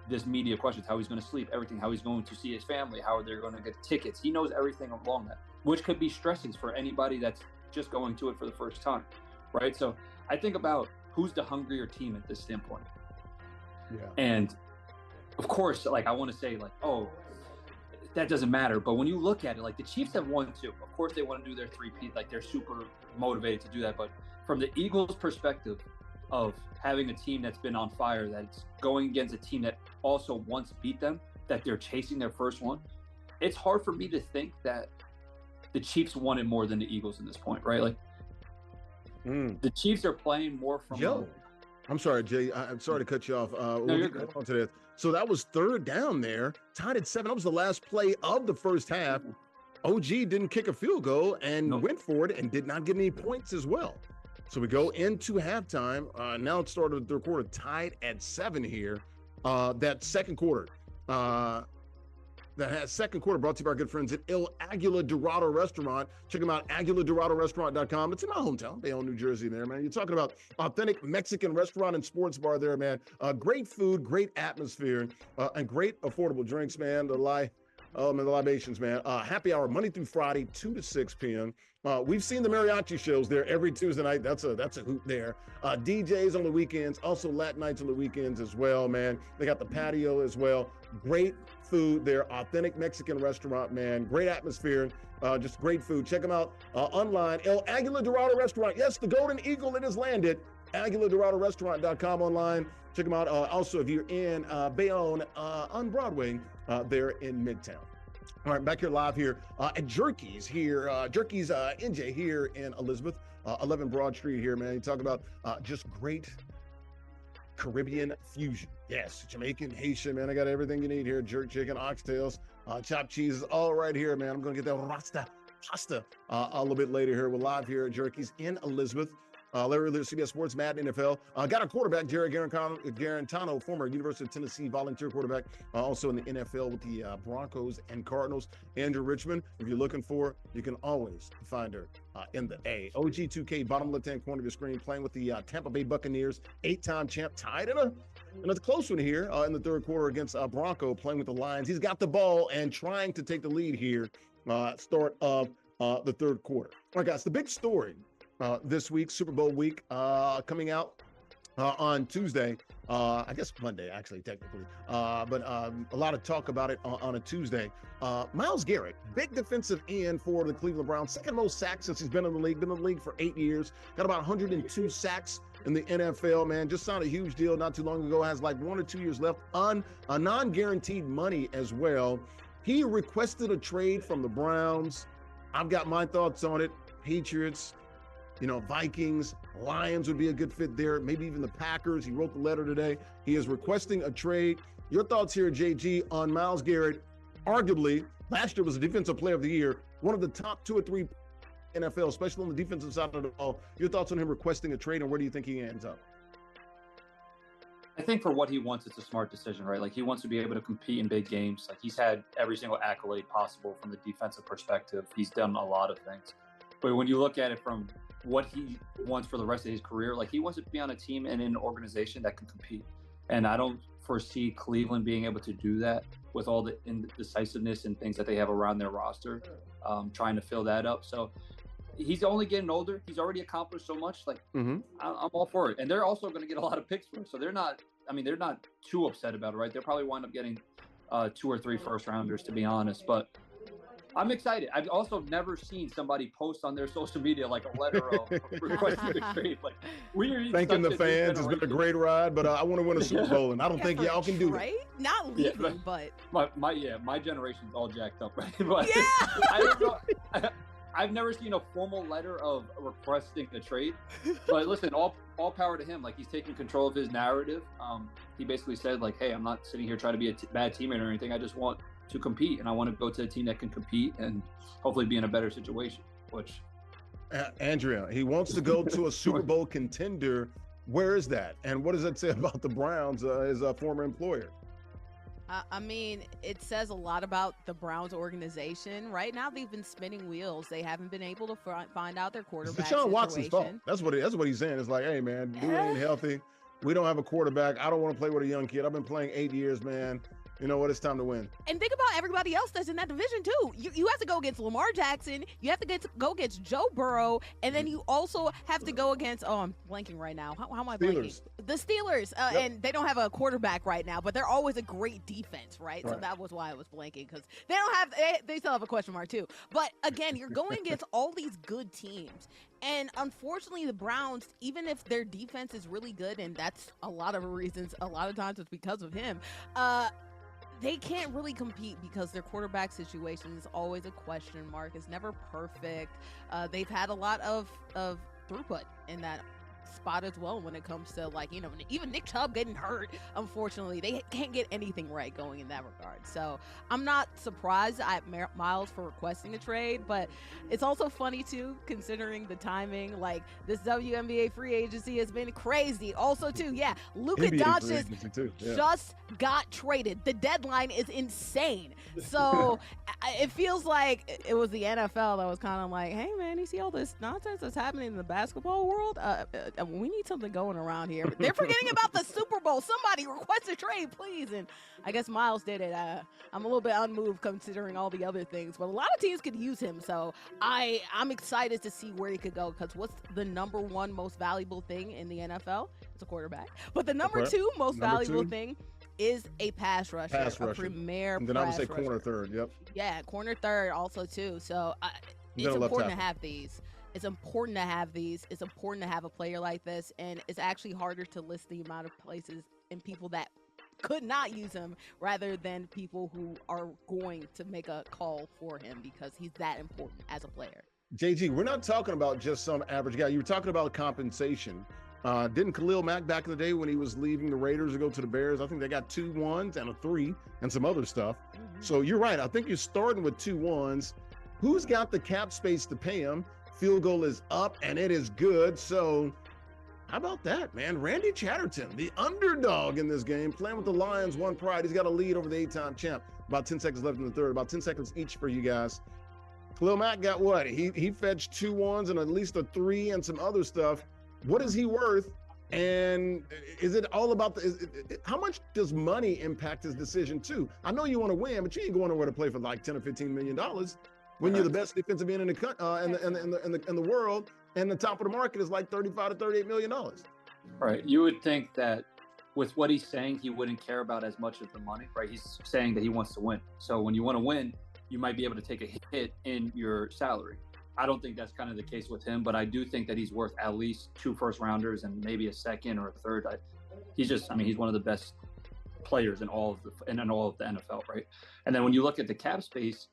this media questions, how he's going to sleep, everything, how he's going to see his family, how they're going to get tickets. He knows everything along that, which could be stresses for anybody that's just going to it for the first time, right? So I think about who's the hungrier team at this standpoint. Yeah. And of course, like, I want to say like, oh, that doesn't matter. But when you look at it, like, the Chiefs have won too. Of course, they want to do their three-peat. Like, they're super motivated to do that. But from the Eagles' perspective of having a team that's been on fire, that's going against a team that also once beat them, that they're chasing their first one, it's hard for me to think that the Chiefs won it more than the Eagles at this point, right? Like, the Chiefs are playing more from I'm sorry, Jay. I'm sorry to cut you off. You're good. On to this. So that was third down there, tied at 7. That was the last play of the first half. OG didn't kick a field goal and went for it and did not get any points as well. So we go into halftime. Now it started the third quarter, tied at 7 here. That second quarter, that has second quarter brought to you by our good friends at El Aguila Dorado Restaurant. Check them out, AguilaDoradoRestaurant.com. It's in my hometown, Bayonne, New Jersey there, man. You're talking about authentic Mexican restaurant and sports bar there, man. Great food, great atmosphere, and great affordable drinks, man. The libations, man. Happy hour Monday through Friday, 2 to 6 p.m. We've seen the mariachi shows there every Tuesday night. That's a hoot there. DJs on the weekends, also Latin nights on the weekends as well, man. They got the patio as well. Great food there. Authentic Mexican restaurant, man. Great atmosphere. Just great food. Check them out online. El Aguila Dorado Restaurant. Yes, the Golden Eagle, it has landed. AguilaDoradoRestaurant.com online. Check them out. Also, if you're in Bayonne on Broadway, there in Midtown. All right, back here live here at Jerky's here. Jerky's NJ here in Elizabeth, 11 Broad Street here, man. You talk about just great Caribbean fusion. Yes, Jamaican, Haitian, man. I got everything you need here. Jerk chicken, oxtails, chopped cheeses, all right here, man. I'm going to get that rasta pasta a little bit later here. We're live here at Jerky's in Elizabeth. Larry Ridley, CBS Sports, Madden, NFL. Got our quarterback, Jarrett Guarantano, former University of Tennessee volunteer quarterback, also in the NFL with the Broncos and Cardinals. Andrea Richmond, if you're looking for, you can always find her in the A. OG2K, bottom left-hand corner of your screen, playing with the Tampa Bay Buccaneers, 8-time champ, tied in a close one here in the third quarter against Bronco, playing with the Lions. He's got the ball and trying to take the lead here, start of the third quarter. All right, guys, the big story this week, Super Bowl week, coming out on Tuesday, I guess Monday, actually, technically, but a lot of talk about it on a Tuesday. Myles Garrett, big defensive end for the Cleveland Browns, second most sacks since he's been in the league for 8 years, got about 102 sacks in the NFL, man. Just signed a huge deal not too long ago, has like 1 or 2 years left on a non-guaranteed money as well. He requested a trade from the Browns. I've got my thoughts on it. Patriots, Vikings, Lions would be a good fit there. Maybe even the Packers. He wrote the letter today. He is requesting a trade. Your thoughts here, JG, on Myles Garrett? Arguably, last year was a Defensive Player of the Year, one of the top 2 or 3 NFL, especially on the defensive side of the ball. Your thoughts on him requesting a trade, and where do you think he ends up? I think for what he wants, it's a smart decision, right? Like, he wants to be able to compete in big games. Like, he's had every single accolade possible from the defensive perspective. He's done a lot of things. But when you look at it from what he wants for the rest of his career, like, he wants to be on a team and in an organization that can compete. And I don't foresee Cleveland being able to do that with all the indecisiveness and things that they have around their roster, trying to fill that up. So he's only getting older. He's already accomplished so much. Like, I'm all for it. And they're also going to get a lot of picks for him. So they're not too upset about it, right? They'll probably wind up getting 2 or 3 first rounders, to be honest. But I'm excited. I've also never seen somebody post on their social media like a letter of requesting a trade. Like, thanking the fans. It's been a great ride, but I want to win a Super Bowl, and I don't think y'all can do it. Not leaving, but my generation's all jacked up, right? But yeah. I don't know. I've never seen a formal letter of requesting a trade, but listen, all power to him. Like, he's taking control of his narrative. He basically said, like, hey, I'm not sitting here trying to be a bad teammate or anything. I just want to compete, and I want to go to a team that can compete and hopefully be in a better situation. Which Andrea, he wants to go to a Super Bowl contender. Where is that, and what does that say about the Browns, his former employer? I mean, it says a lot about the Browns organization. Right now, they've been spinning wheels. They haven't been able to find out their quarterback situation. Deshaun Watson's fault. That's what he's saying. It's like, hey, man, we ain't healthy. We don't have a quarterback. I don't want to play with a young kid. I've been playing 8 years, man. You know what? It's time to win. And think about everybody else that's in that division, too. You have to go against Lamar Jackson. You have to go against Joe Burrow. And then you also have to go against, I'm blanking right now. How am I blanking? The Steelers. Yep. And they don't have a quarterback right now, but they're always a great defense, right? So that was why I was blanking, because they still have a question mark, too. But, again, you're going against all these good teams. And unfortunately, the Browns, even if their defense is really good, and that's a lot of reasons, a lot of times it's because of him, they can't really compete because their quarterback situation is always a question mark. It's never perfect. They've had a lot of throughput in that spot as well when it comes to, like, you know, even Nick Chubb getting hurt. Unfortunately, they can't get anything right going in that regard. So I'm not surprised at Myles for requesting a trade, but it's also funny too, considering the timing. Like, this WNBA free agency has been crazy. Also too, yeah, Luka Doncic just got traded. The deadline is insane. So it feels like it was the NFL that was kind of like, hey man, you see all this nonsense that's happening in the basketball world? We need something going around here. They're forgetting about the Super Bowl. Somebody request a trade, please. And I guess Myles did it. I'm a little bit unmoved considering all the other things, but a lot of teams could use him. So I'm excited to see where he could go, because what's the number one most valuable thing in the NFL? It's a quarterback. But the number two most valuable thing is a pass rusher, a premier and then pass I would say rusher. Corner third, yep. Yeah, corner third also too. So it's important to have these. It's important to have these. It's important to have a player like this, and it's actually harder to list the amount of places and people that could not use him rather than people who are going to make a call for him because he's that important as a player. JG, we're not talking about just some average guy. You were talking about compensation. Didn't Khalil Mack back in the day when he was leaving the Raiders to go to the Bears? I think they got 2 1s and a 3 and some other stuff. Mm-hmm. So you're right. I think you're starting with 2 1s. Who's got the cap space to pay him? Field goal is up and it is good. So how about that, man? Randy Chatterton, the underdog in this game, playing with the Lions, one pride. He's got a lead over the 8-time champ. About 10 seconds left in the third. About 10 seconds each for you guys. Khalil Mack got what? He fetched 2 1s and at least a 3 and some other stuff. What is he worth? And is it all about how much does money impact his decision too? I know you want to win, but you ain't going nowhere to play for like $10 or $15 million when you're the best defensive end in the world, and the top of the market is like $35 to $38 million. Right. You would think that with what he's saying, he wouldn't care about as much of the money, right? He's saying that he wants to win. So when you want to win, you might be able to take a hit in your salary. I don't think that's kind of the case with him, but I do think that he's worth at least 2 first-rounders and maybe a second or a third. He's one of the best players in all of the NFL, right? And then when you look at the cap space,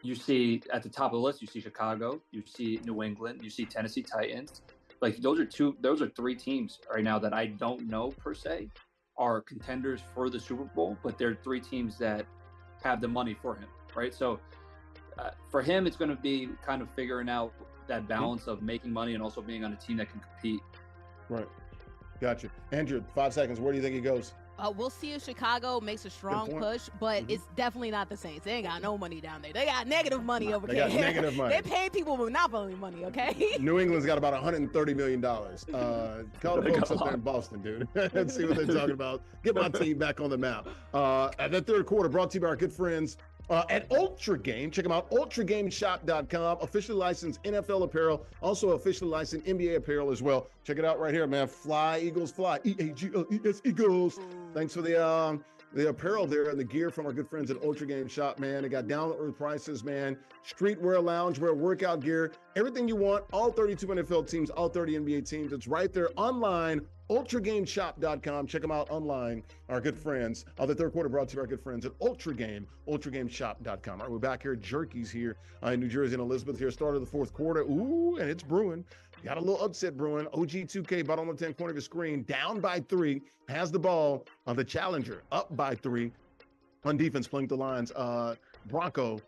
you see at the top of the list, you see Chicago, you see New England, you see Tennessee Titans. Like those are 3 teams right now that I don't know per se are contenders for the Super Bowl, but they're 3 teams that have the money for him, right? So for him, it's going to be kind of figuring out that balance of making money and also being on a team that can compete. Right. Gotcha. Andrew, 5 seconds. Where do you think he goes? We'll see if Chicago makes a strong push, but it's definitely not the Saints. They ain't got no money down there. They got negative money over there. They got negative money. They pay people monopoly money, okay? New England's got about $130 million. Call the folks up there in Boston, dude. Let's see what they're talking about. Get my team back on the map. At the third quarter, brought to you by our good friends at Ultra Game. Check them out, ultragameshop.com. Officially licensed NFL apparel, also officially licensed NBA apparel as well. Check it out right here, man. Fly, Eagles, fly. E-A-G-L-E-S, Eagles. Thanks for the apparel there and the gear from our good friends at Ultra Game Shop, man. They got down-to-earth prices, man. Streetwear, loungewear, workout gear, everything you want. All 32 NFL teams, all 30 NBA teams. It's right there online, ultragameshop.com. Check them out online, our good friends. The third quarter brought to you by our good friends at Ultra Game, ultragameshop.com. All right, we're back here at Jerky's here in New Jersey and Elizabeth here. Start of the fourth quarter. Ooh, and it's brewing. Got a little upset brewing. OG2K, bottom of the 10 corner of your screen, down by 3, has the ball on the challenger, up by 3. On defense, playing with the Lions. Bronco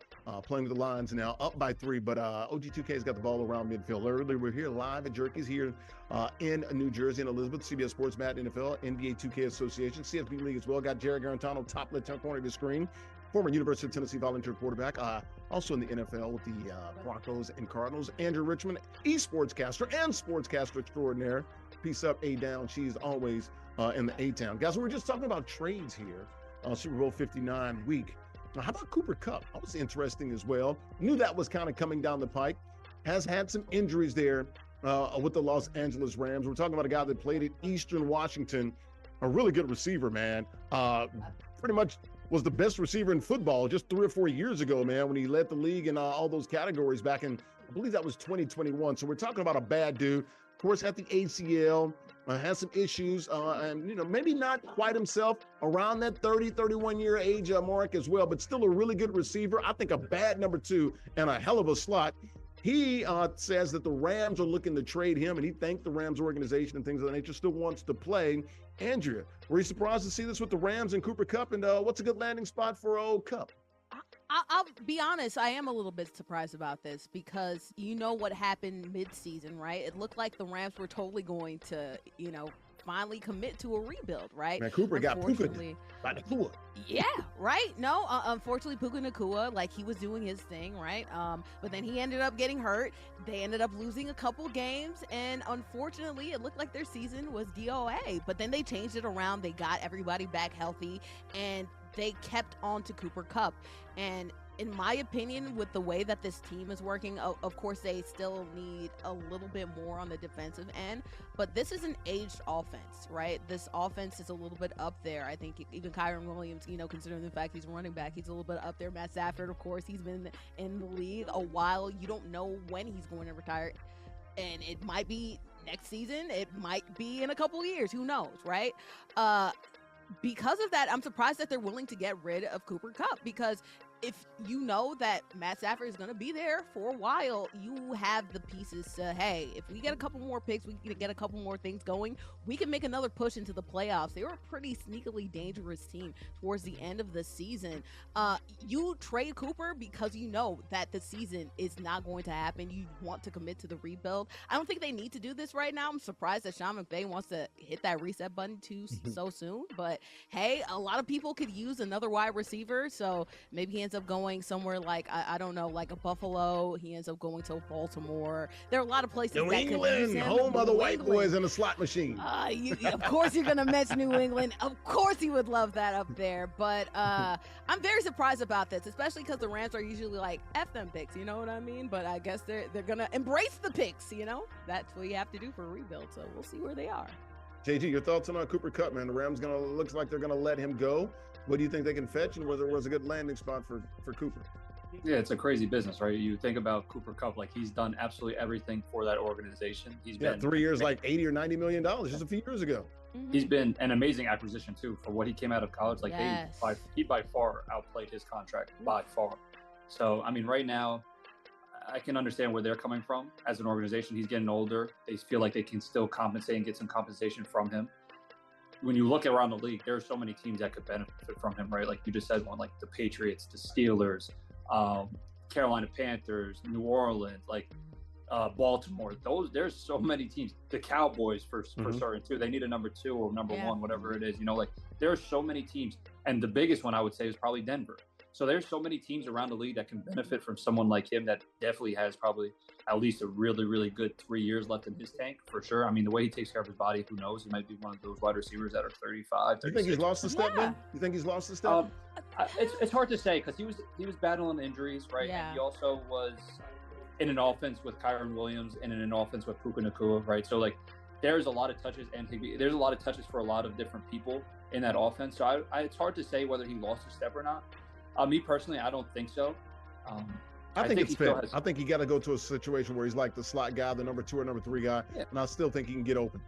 playing with the Lions now, up by 3, but OG2K's got the ball around midfield. Earlier, we're here live at Jerky's here in New Jersey and Elizabeth. CBS Sports, Madden, NFL, NBA 2K Association, CFB League as well. Got Jarrett Guarantano, top left 10 corner of your screen. Former University of Tennessee volunteer quarterback, also in the NFL with the Broncos and Cardinals. Andrea Richmond, esportscaster and sportscaster extraordinaire. Peace up, A down. She's always in the A-town. Guys, we were just talking about trades here on Super Bowl 59 week. Now, how about Cooper Kupp? That was interesting as well. Knew that was kind of coming down the pike. Has had some injuries there with the Los Angeles Rams. We're talking about a guy that played at Eastern Washington, a really good receiver, man. Pretty much was the best receiver in football just 3 or 4 years ago, man, when he led the league in all those categories back in, I believe that was 2021. So we're talking about a bad dude. Of course, had the ACL, has some issues, and, maybe not quite himself around that 30, 31-year age mark as well, but still a really good receiver. I think a bad number 2 and a hell of a slot. He says that the Rams are looking to trade him, and he thanked the Rams organization and things of that nature, still wants to play. Andrea, were you surprised to see this with the Rams and Cooper Kupp? And what's a good landing spot for old Kupp? I'll be honest, I am a little bit surprised about this because you know what happened mid-season, right? It looked like the Rams were totally going to, finally commit to a rebuild, right? Man, Cooper got Puka by Nakua. Yeah, right? No, unfortunately, Puka Nakua, like, he was doing his thing, right? But then he ended up getting hurt. They ended up losing a couple games, and unfortunately, it looked like their season was DOA. But then they changed it around. They got everybody back healthy, and they kept on to Cooper Kupp. And in my opinion, with the way that this team is working, of course, they still need a little bit more on the defensive end, but this is an aged offense, right? This offense is a little bit up there. I think even Kyron Williams, considering the fact he's running back, he's a little bit up there. Matt Stafford, of course, he's been in the league a while. You don't know when he's going to retire, and it might be next season. It might be in a couple years. Who knows, right? Because of that, I'm surprised that they're willing to get rid of Cooper Kupp, because if you know that Matt Stafford is going to be there for a while, you have the pieces to, hey, if we get a couple more picks, we can get a couple more things going, we can make another push into the playoffs. They were a pretty sneakily dangerous team towards the end of the season. You trade Cooper because you know that the season is not going to happen. You want to commit to the rebuild. I don't think they need to do this right now. I'm surprised that Sean McVay wants to hit that reset button so soon. But, hey, a lot of people could use another wide receiver, so maybe he ends up going somewhere like, I don't know, like a Buffalo. He ends up going to Baltimore. There are a lot of places New that England, could use him. home of the white boys in the slot machine. Of course you're going to mention New England. Of course he would love that up there. But I'm very surprised about this, especially because the Rams are usually like, F them picks, you know what I mean? But I guess they're going to embrace the picks, That's what you have to do for a rebuild. So we'll see where they are. JG, your thoughts on Cooper Kupp, man? The Rams looks like they're gonna let him go. What do you think they can fetch, and whether it was a good landing spot for Cooper? Yeah, it's a crazy business, right? You think about Cooper Kupp, like he's done absolutely everything for that organization. He's been 3 years, like $80 or $90 million just a few years ago. Mm-hmm. He's been an amazing acquisition too for what he came out of college. Like Yes. he by far outplayed his contract by far. So I mean, right now, I can understand where they're coming from as an organization. He's getting older. They feel like they can still compensate and get some compensation from him. When you look around the league, there are so many teams that could benefit from him, right? Like you just said, one like the Patriots, the Steelers, Carolina Panthers, New Orleans, like Baltimore. There's so many teams. The Cowboys for certain too. They need a number 2 or number 1, whatever it is. Like there are so many teams, and the biggest one I would say is probably Denver. So there's so many teams around the league that can benefit from someone like him that definitely has probably at least a really, really good 3 years left in his tank for sure. I mean, the way he takes care of his body, who knows? He might be one of those wide receivers that are 35, 36. You think he's lost the step, man? You think he's lost the step? It's hard to say because he was battling injuries, right? Yeah. And he also was in an offense with Kyron Williams and in an offense with Puka Nakua, right? So like there's a lot of touches, and there's a lot of touches for a lot of different people in that offense. So it's hard to say whether he lost a step or not. Me personally, I don't think so. I think it's fair. I think you got to go to a situation where he's like the slot guy, the number 2 or number 3 guy, and I still think he can get open.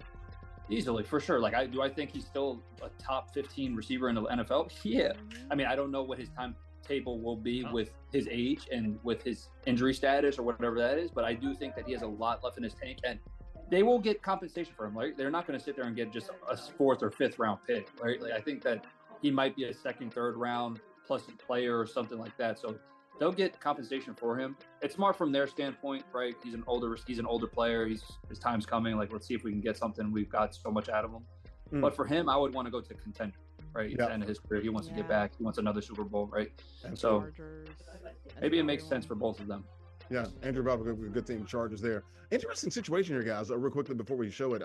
Easily, for sure. Like, I think he's still a top 15 receiver in the NFL? Yeah. I mean, I don't know what his timetable will be with his age and with his injury status or whatever that is, but I do think that he has a lot left in his tank, and they will get compensation for him. Right? They're not going to sit there and get just a 4th or 5th round pick, right? Like, I think that he might be a 2nd, 3rd round plus a player or something like that. So they'll get compensation for him. It's smart from their standpoint, right? He's an older player. His time's coming. Like, let's see if we can get something. We've got so much out of him. But for him, I would want to go to contender, right? It's the end of his career. He wants to get back. He wants another Super Bowl, right? And so maybe it makes sense for both of them. Yeah, Andrew Bob, a good team. Chargers there. Interesting situation here, guys. Real quickly before we show it,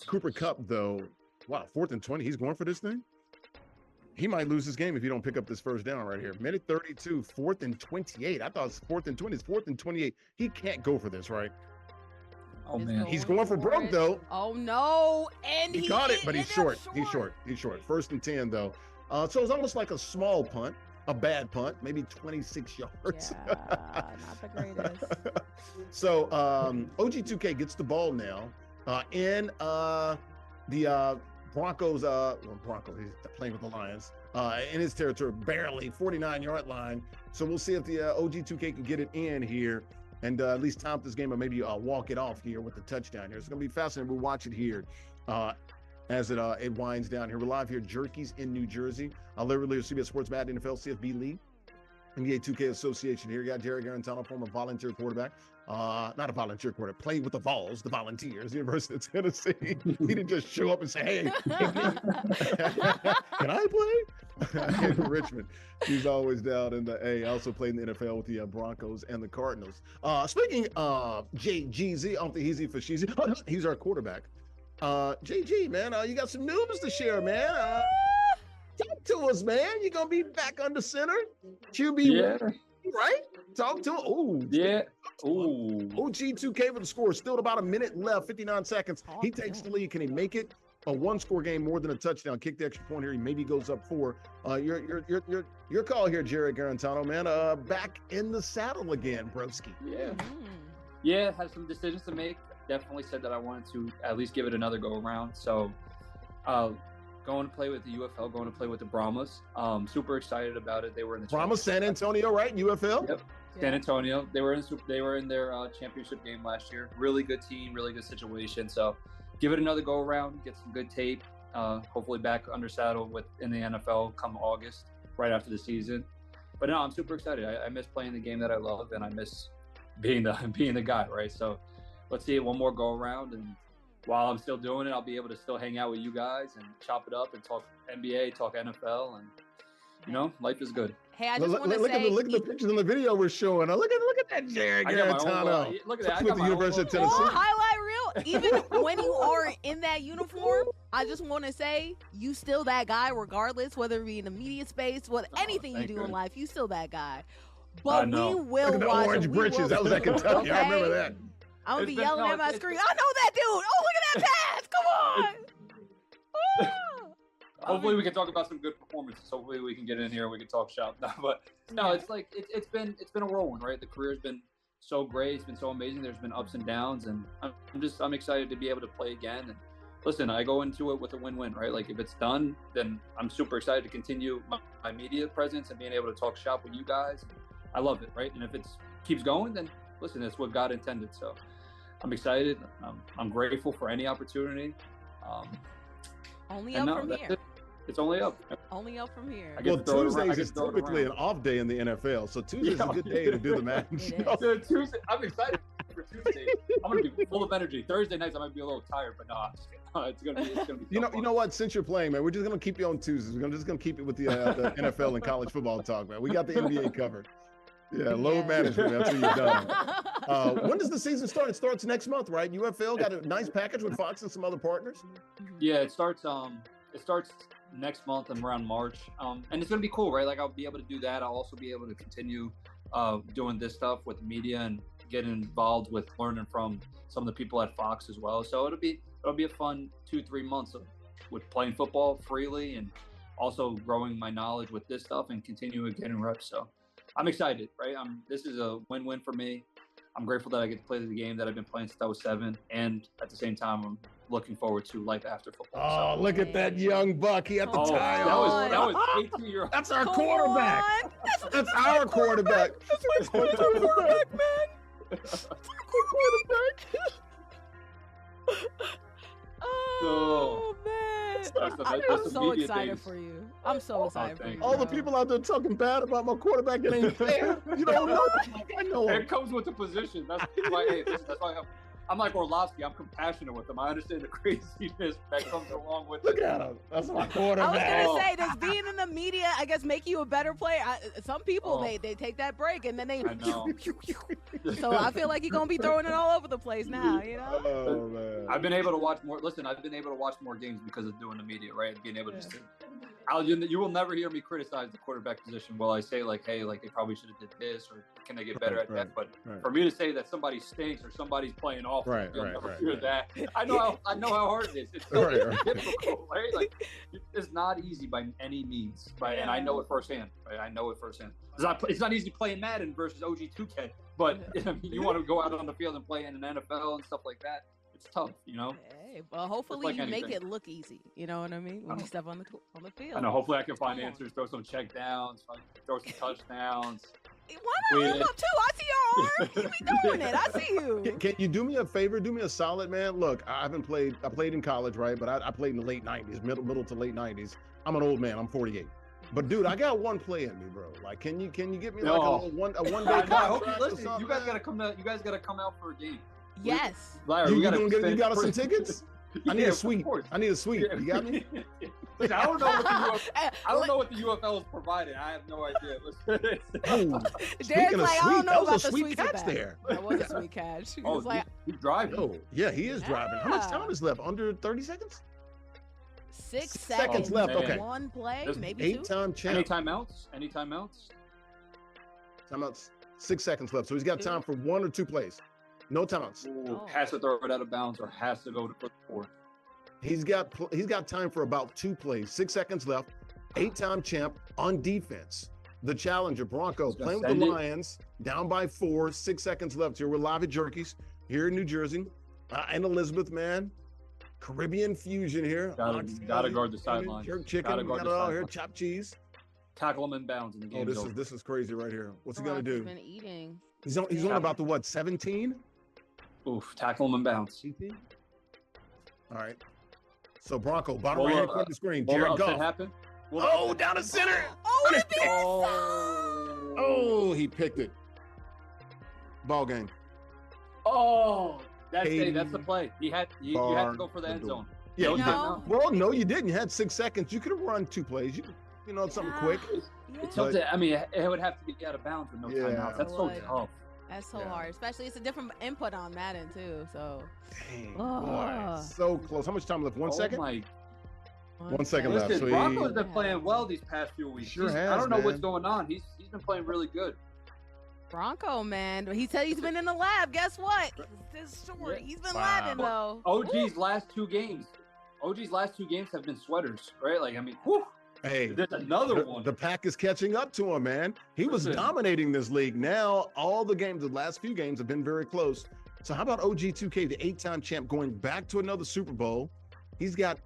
Cooper Kupp, though, wow, 4th and 20. He's going for this thing. He might lose this game if you don't pick up this first down right here. Minute 32, 4th and 28. I thought it was 4th and 20. It's 4th and 28. He can't go for this, right? Oh, man. He's going for broke, though. Oh, no. And he got it, but he's short. He's short. 1st and 10, though. So it's almost like a small punt, a bad punt, maybe 26 yards. Yeah, not the greatest. So OG2K gets the ball now in the Broncos, he's playing with the Lions, in his territory, barely 49-yard line. So we'll see if the OG2K can get it in here. and at least top this game or maybe walk it off here with the touchdown here. It's going to be fascinating. We'll watch it here as it winds down here. We're live here, Jerky's in New Jersey. Larry Ridley, CBS Sports, Madden, NFL, CFB League, NBA 2K Association here. You got Jarrett Guarantano, former volunteer quarterback. Not a volunteer quarterback, played with the Vols, the Volunteers, University of Tennessee. He didn't just show up and say, hey, can I play? In Richmond. He's always down in the A. Also played in the NFL with the Broncos and the Cardinals. Speaking of JGZ, off the Easy for Sheezy, he's our quarterback. JG, man, you got some news to share, man. Talk to us, man. You're going to be back under center. QB, right? Talk to him. Ooh. Yeah. Ooh. OG2K with the score. Still about a minute left, 59 seconds. He takes the lead. Can he make it? A one-score game more than a touchdown. Kick the extra point here. He maybe goes up 4. Your call here, Jarrett Guarantano, man. Back in the saddle again, broski. Yeah. Yeah, had some decisions to make. Definitely said that I wanted to at least give it another go around. So, going to play with the UFL, going to play with the Brahmas. Super excited about it. They were in the Brahmas, San Antonio, right? UFL. Yep. San Antonio. They were in their championship game last year. Really good team, really good situation. So, give it another go around. Get some good tape. Hopefully back under saddle in the NFL come August, right after the season. But no, I'm super excited. I miss playing the game that I love, and I miss being the guy, right? So, let's see it one more go around, and while I'm still doing it, I'll be able to still hang out with you guys and chop it up and talk NBA, talk NFL, and life is good. Hey, I just want to say, look at the pictures in the video we're showing. Look at that Jarrett Guarantano. Look at that. With the University of Tennessee. Highlight reel. Even when you are in that uniform, I just want to say you still that guy, regardless whether it be in the media space, anything you do in life, you still that guy. But we will look at the watch. Orange britches. That was at Kentucky. I remember that. I'm gonna be yelling at my screen. I know that dude. Oh, look at that pass! Come on. Hopefully we can talk about some good performances. Hopefully we can get in here and we can talk shop. No, it's like it's been a whirlwind, right? The career's been so great. It's been so amazing. There's been ups and downs, and I'm excited to be able to play again. And listen, I go into it with a win-win, right? Like if it's done, then I'm super excited to continue my media presence and being able to talk shop with you guys. I love it, right? And if it keeps going, then listen, that's what God intended. So I'm excited. I'm grateful for any opportunity. Only up from here. It's only up. Only up from here. Well, Tuesdays is typically an off day in the NFL, so Tuesday's a good day to do the Madden show. Tuesday, I'm excited for Tuesday. I'm gonna be full of energy. Thursday nights I might be a little tired, but no, I'm just kidding. It's gonna be. You know what? Since you're playing, man, we're just gonna keep you on Tuesdays. We're just gonna keep it with the NFL and college football talk, man. We got the NBA covered. Yeah, load management. That's what you've done. When does the season start? It starts next month, right? UFL got a nice package with Fox and some other partners. Yeah, it starts next month and around March. And it's gonna be cool, right? Like I'll be able to do that. I'll also be able to continue doing this stuff with the media and getting involved with learning from some of the people at Fox as well. So it'll be a fun 2-3 months with playing football freely and also growing my knowledge with this stuff and continuing getting reps. So I'm excited, right? This is a win-win for me. I'm grateful that I get to play the game that I've been playing since I was 7, and at the same time, I'm looking forward to life after football. Oh, look at that young buck. He had the tie on. That was 18-year-old. That's our quarterback. That's our quarterback. That's my quarterback, man. That's our quarterback. Oh, man. I'm so excited for you. I'm so excited for you. All the people out there talking bad about my quarterback, it ain't fair. You don't know. I know. It comes with the position. That's why I'm like Orlovsky. I'm compassionate with him. I understand the craziness that comes along with it. Look at him. That's my quarterback. I was going to say, does being in the media, I guess, make you a better player? Some people, they take that break and then they... I know. So I feel like you're going to be throwing it all over the place now, you know? Oh, man. I've been able to watch more... Listen, I've been able to watch more games because of doing the media, right? Being able to just... You will never hear me criticize the quarterback position. Well, I say like, hey, like they probably should have did this, or can they get better at that? But for me to say that somebody stinks or somebody's playing off, you'll never hear that. I know how hard it is. It's so difficult, right? Like it's not easy by any means, right? And I know it firsthand. Right? I know it firsthand. It's not easy playing Madden versus OG2K, but you want to go out on the field and play in an NFL and stuff like that. It's tough, you know. Hey, well, hopefully you make it look easy. You know what I mean? When you step on the field. I know. Hopefully, I can find answers, throw some check downs, throw some touchdowns. Why not? I'm up too. I see your arm. You be doing it. I see you. Can you do me a favor? Do me a solid, man. Look, I played in college, right? But I played in the late 90s, middle to late 90s. I'm an old man. I'm 48. But dude, I got one play in me, bro. Like, can you get me like a one day contract? Listen, you guys gotta come out. You guys gotta come out for a game. Yes. Larry, you got us some tickets? I need a suite. I need a suite. Yeah. You got me? Listen, I don't know what the UFL is providing. I have no idea. Speaking of like, sweet, I don't know that was about a the sweet catch there. That was a sweet catch. He was like, he's driving. Oh, yeah, he is driving. How much time is left? Under 30 seconds? 6 seconds left. Okay. One play, maybe 8-time champ. Any timeouts? Timeouts. 6 seconds left. So he's got time for 1 or 2 plays. No timeouts. Has to throw it out of bounds or has to go to the 4th. He's got time for about 2 plays. 6 seconds left. 8-time champ on defense. The challenger, Bronco, playing with the Lions, down by 4, 6 seconds left here. We're live at Jerky's here in New Jersey. And Elizabeth, man. Caribbean fusion here. Gotta guard the sideline. Jerk chicken. We got it all here. Chopped cheese. Tackle him in bounds in the game. This is crazy right here. What's he gonna do? He's been eating. He's on about the what? 17? Oof! Tackle him in bounds. All right. So Bronco, bottom right hand corner of the screen. Jarrett Guarantano. Oh, down the center. Oh, he picked it. Ball game. Oh. That's the play. You had to go for the end zone. Yeah, no. Well, no, you didn't. You had 6 seconds. You could have run 2 plays. You know, something quick. It's something. I mean, it would have to be out of bounds with no timeouts. That's so tough. That's so hard, especially it's a different input on Madden too. So. Dang, boy, so close. How much time left? 1 second. 1 second left. Listen, Bronco's been playing well these past few weeks. Sure has. I don't know what's going on. He's been playing really good. Bronco, man. He said he's been in the lab. Guess what? This story. He's been labbing though. OG's last 2 games have been sweaters, right? Like, I mean, whew. Hey, there's another one. The pack is catching up to him, man. He was dominating this league. Now, all the last few games have been very close. So how about OG 2K, the 8-time champ, going back to another Super Bowl? He's got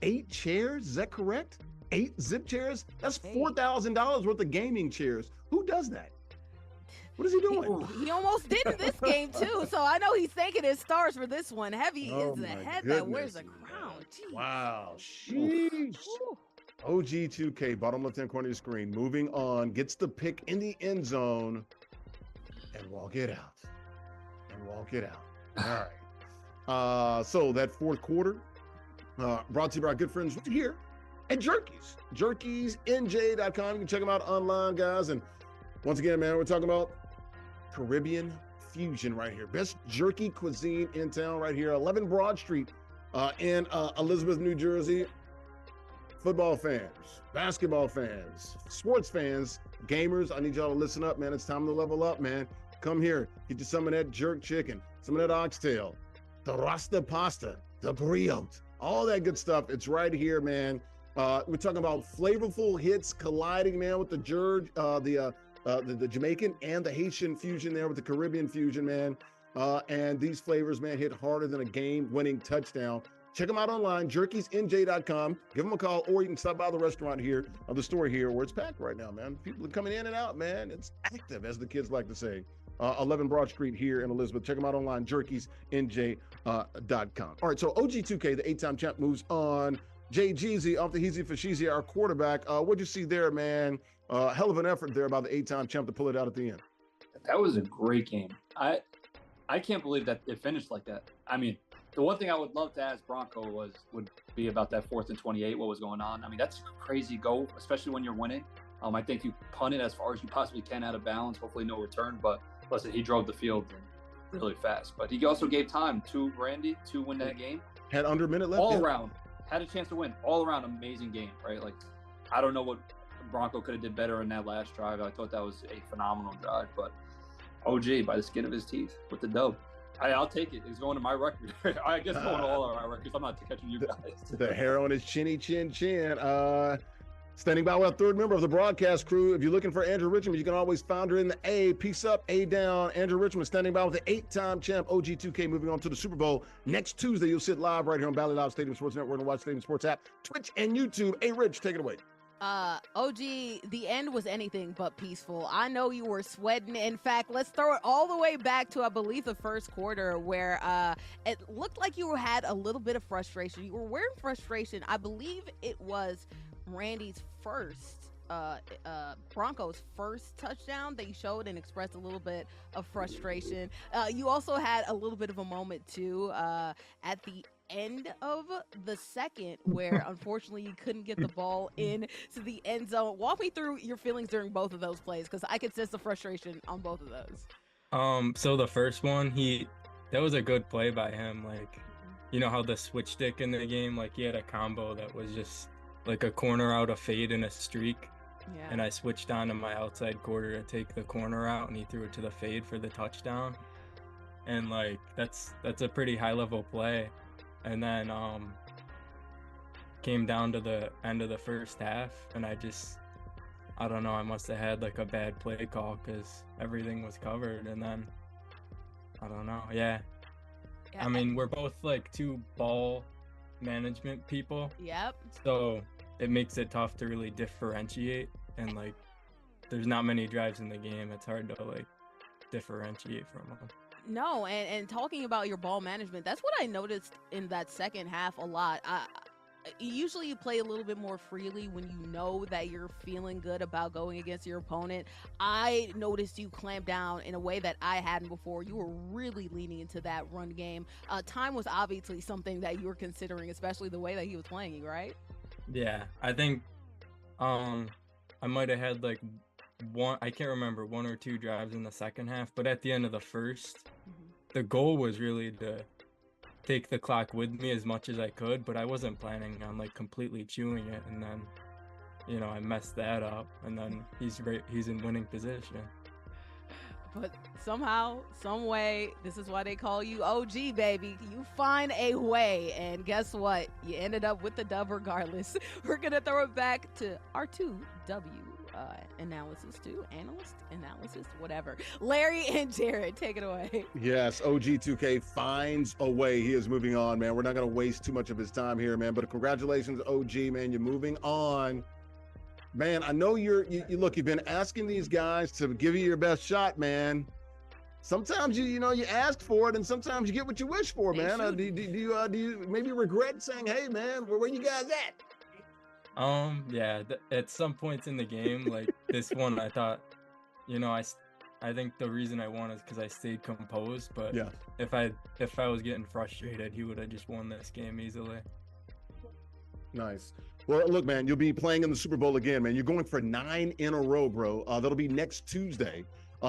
8 chairs. Is that correct? 8 zip chairs? That's $4,000 worth of gaming chairs. Who does that? What is he doing? He almost did in this game too. So I know he's thanking his stars for this one. Heavy is the head that wears the crown. Jeez. Wow. Sheesh. OG 2K, bottom left-hand corner of your screen, moving on, gets the pick in the end zone, and walk it out. All right. So that fourth quarter, brought to you by our good friends right here at Jerky's. Jerky'sNJ.com. You can check them out online, guys. And once again, man, we're talking about Caribbean fusion right here. Best jerky cuisine in town right here. 11 Broad Street in Elizabeth, New Jersey. Football fans, basketball fans, sports fans, gamers, I need y'all to listen up, man. It's time to level up, man. Come here, get you some of that jerk chicken, some of that oxtail, the rasta pasta, the brioche, all that good stuff. It's right here, man. We're talking about flavorful hits colliding, man, with the Jamaican and the Haitian fusion there with the Caribbean fusion, man. And these flavors, man, hit harder than a game-winning touchdown. Check them out online, jerkysnj.com. Give them a call, or you can stop by the restaurant here, or the store here, where it's packed right now, man. People are coming in and out, man. It's active, as the kids like to say. 11 Broad Street here in Elizabeth. Check them out online, jerkysnj.com. All right, so OG2K, the 8-time champ, moves on. Jay Jeezy off the Heezy for Sheezy, our quarterback. What'd you see there, man? Hell of an effort there by the 8-time champ to pull it out at the end. That was a great game. I can't believe that it finished like that. I mean, the one thing I would love to ask Bronco would be about that 4th and 28. What was going on? I mean, that's a crazy goal, especially when you're winning. I think you punt it as far as you possibly can out of bounds. Hopefully, no return. But listen, he drove the field really fast. But he also gave time to Randy to win that game. Had under a minute left. All around, had a chance to win. All around, amazing game, right? Like, I don't know what Bronco could have did better in that last drive. I thought that was a phenomenal drive. But OG by the skin of his teeth with the dub. I'll take it. It's going to my record. I guess going to all of our records. I'm not catching you guys. The hair on his chinny chin. Standing by with our third member of the broadcast crew. If you're looking for Andrea Richmond, you can always find her in the A. Peace up, A down. Andrea Richmond standing by with the 8-time champ OG2K, moving on to the Super Bowl. Next Tuesday, you'll sit live right here on Bally Live Stadium Sports Network and watch Stadium Sports app, Twitch, and YouTube. A Rich, take it away. OG, the end was anything but peaceful. I know you were sweating. In fact, let's throw it all the way back to, I believe, the first quarter where it looked like you had a little bit of frustration. You were wearing frustration. I believe it was Randy's Bronco's first touchdown that you showed and expressed a little bit of frustration. You also had a little bit of a moment, too, at the end of the second where unfortunately you couldn't get the ball in to the end zone. Walk me through your feelings during both of those plays, because I could sense the frustration on both of those. So the first one, that was a good play by him. Like, you know how the switch stick in the game, like he had a combo that was just like a corner out, a fade, and a streak. Yeah. And I switched on to my outside quarter to take the corner out, and he threw it to the fade for the touchdown. And like that's a pretty high level play. And then came down to the end of the first half, and I don't know, I must have had like a bad play call because everything was covered. And then I don't know, yeah. I mean, we're both like two ball management people. Yep. So it makes it tough to really differentiate, and like there's not many drives in the game. It's hard to like differentiate from them. No, and talking about your ball management, that's what I noticed in that second half a lot. Usually you play a little bit more freely when you know that you're feeling good about going against your opponent. I noticed you clamp down in a way that I hadn't before. You were really leaning into that run game. Time was obviously something that you were considering, especially the way that he was playing you, right? Yeah, I think I might have had like I can't remember, 1 or 2 drives in the second half, but at the end of the first, the goal was really to take the clock with me as much as I could, but I wasn't planning on like completely chewing it. And then, you know, I messed that up, and then he's in winning position. But somehow, some way, this is why they call you OG, baby. You find a way, and guess what? You ended up with the dub regardless. We're going to throw it back to our 2W analysis, whatever. Larry and Jarrett, take it away. Yes, OG2K finds a way. He is moving on, man. We're not going to waste too much of his time here, man. But congratulations, OG, man. You're moving on. Man, I know you've been asking these guys to give you your best shot, man. Sometimes you ask for it, and sometimes you get what you wish for, man. Do you maybe regret saying, "Hey, man, where you guys at?" Yeah. At some points in the game, like this one, I thought, I think the reason I won is because I stayed composed. But yeah, if I was getting frustrated, he would have just won this game easily. Nice. Well, look, man, you'll be playing in the Super Bowl again, man. You're going for 9 in a row, bro. That'll be next Tuesday.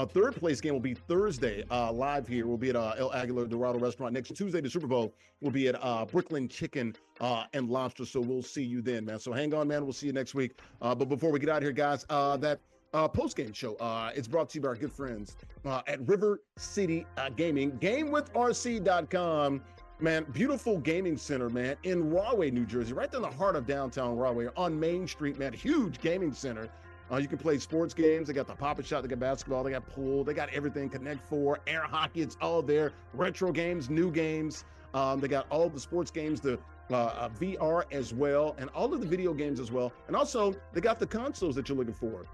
Third place game will be Thursday, live here. We'll be at El Aguilar Dorado Restaurant. Next Tuesday, the Super Bowl will be at Brooklyn Chicken and Lobster. So we'll see you then, man. So hang on, man. We'll see you next week. But before we get out of here, guys, that post-game show, it's brought to you by our good friends at River City Gaming, GameWithRC.com. Man, beautiful gaming center, man, in Rahway, New Jersey, right in the heart of downtown Rahway, on Main Street, man. Huge gaming center. You can play sports games. They got the Pop-It Shop. They got basketball. They got pool. They got everything. Connect 4, air hockey. It's all there. Retro games, new games. They got all the sports games, the VR as well, and all of the video games as well. And also, they got the consoles that you're looking for.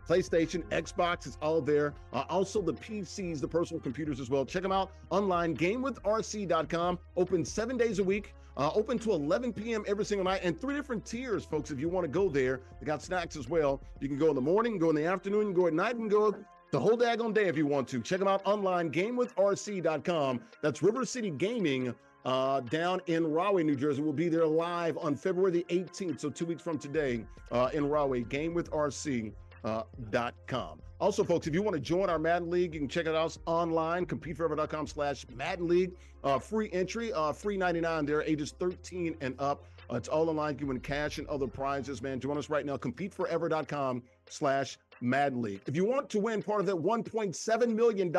PlayStation, Xbox, it's all there. Also the PCs, the personal computers as well. Check them out online, GameWithRC.com. Open 7 days a week. Open to 11 p.m. every single night, and 3 different tiers, folks, if you want to go there. They got snacks as well. You can go in the morning, go in the afternoon, you can go at night, and go the whole daggone day if you want to. Check them out online, GameWithRC.com. That's River City Gaming down in Rahway, New Jersey. We'll be there live on February the 18th, so 2 weeks from today in Rahway, GameWithRC.com. Also, folks, if you want to join our Madden League, you can check it out online, competeforever.com/Madden League. Free entry, free 99 there, ages 13 and up. It's all online. You can win cash and other prizes, man. Join us right now, competeforever.com/Madden League. If you want to win part of that $1.7 million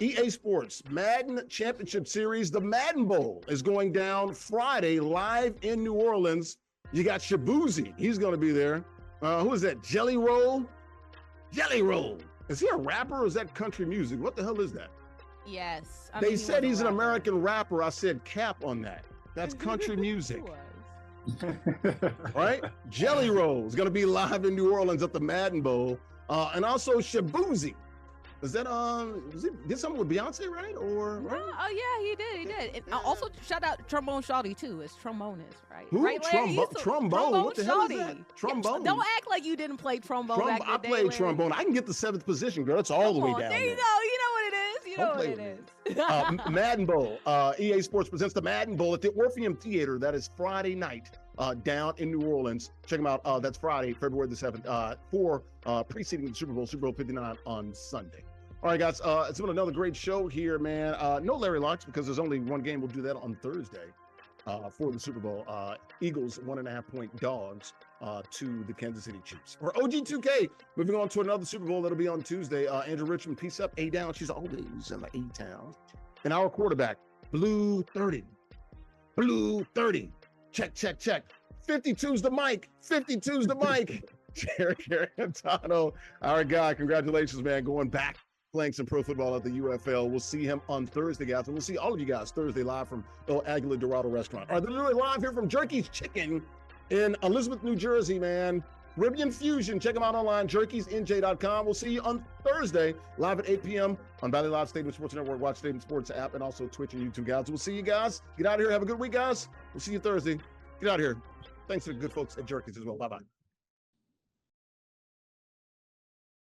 EA Sports Madden Championship Series, the Madden Bowl is going down Friday live in New Orleans. You got Shabuzi. He's going to be there. Who is that? Jelly Roll? Jelly Roll. Is he a rapper or is that country music? What the hell is that? Yes. They said he's an American rapper. I said cap on that. That's country music. Right? Jelly Roll is going to be live in New Orleans at the Madden Bowl. And also Shabuzi. Is that did something with Beyonce, right? Or right? Oh yeah, he did. And also shout out Trombone Shawty too. It's Trombonist, right? Who? Right, Larry? Trombone. What the hell is that? Trombone. Yeah, don't act like you didn't play trombone back in the day, I played Larry. trombone. I can get the 7th position, girl. It's all the way down there. You go. You know what it is. You know what it is. Madden Bowl. EA Sports presents the Madden Bowl at the Orpheum Theater. That is Friday night down in New Orleans. Check them out. That's Friday, February the 7th, for preceding the Super Bowl 59 on Sunday. All right, guys, it's been another great show here, man. No Larry Locks because there's only one game. We'll do that on Thursday for the Super Bowl. Eagles 1.5-point dogs to the Kansas City Chiefs. For OG2K, moving on to another Super Bowl that'll be on Tuesday. Andrea Richmond, peace up, A down. She's always in the A-town. And our quarterback, Blue 30. Blue 30. Check. 52's the mic. 52's the mic. Jarrett Guarantano, our guy. Congratulations, man. Going back, playing some pro football at the UFL. We'll see him on Thursday, guys. And we'll see all of you guys Thursday live from El Aguila Dorado Restaurant. All right, they're literally live here from Jerky's Chicken in Elizabeth, New Jersey, man. Caribbean Fusion. Check them out online, jerkysnj.com. We'll see you on Thursday, live at 8 p.m. on Valley Live Stadium Sports Network, Watch Stadium Sports app, and also Twitch and YouTube, guys. We'll see you guys. Get out of here. Have a good week, guys. We'll see you Thursday. Get out of here. Thanks to the good folks at Jerky's as well. Bye-bye.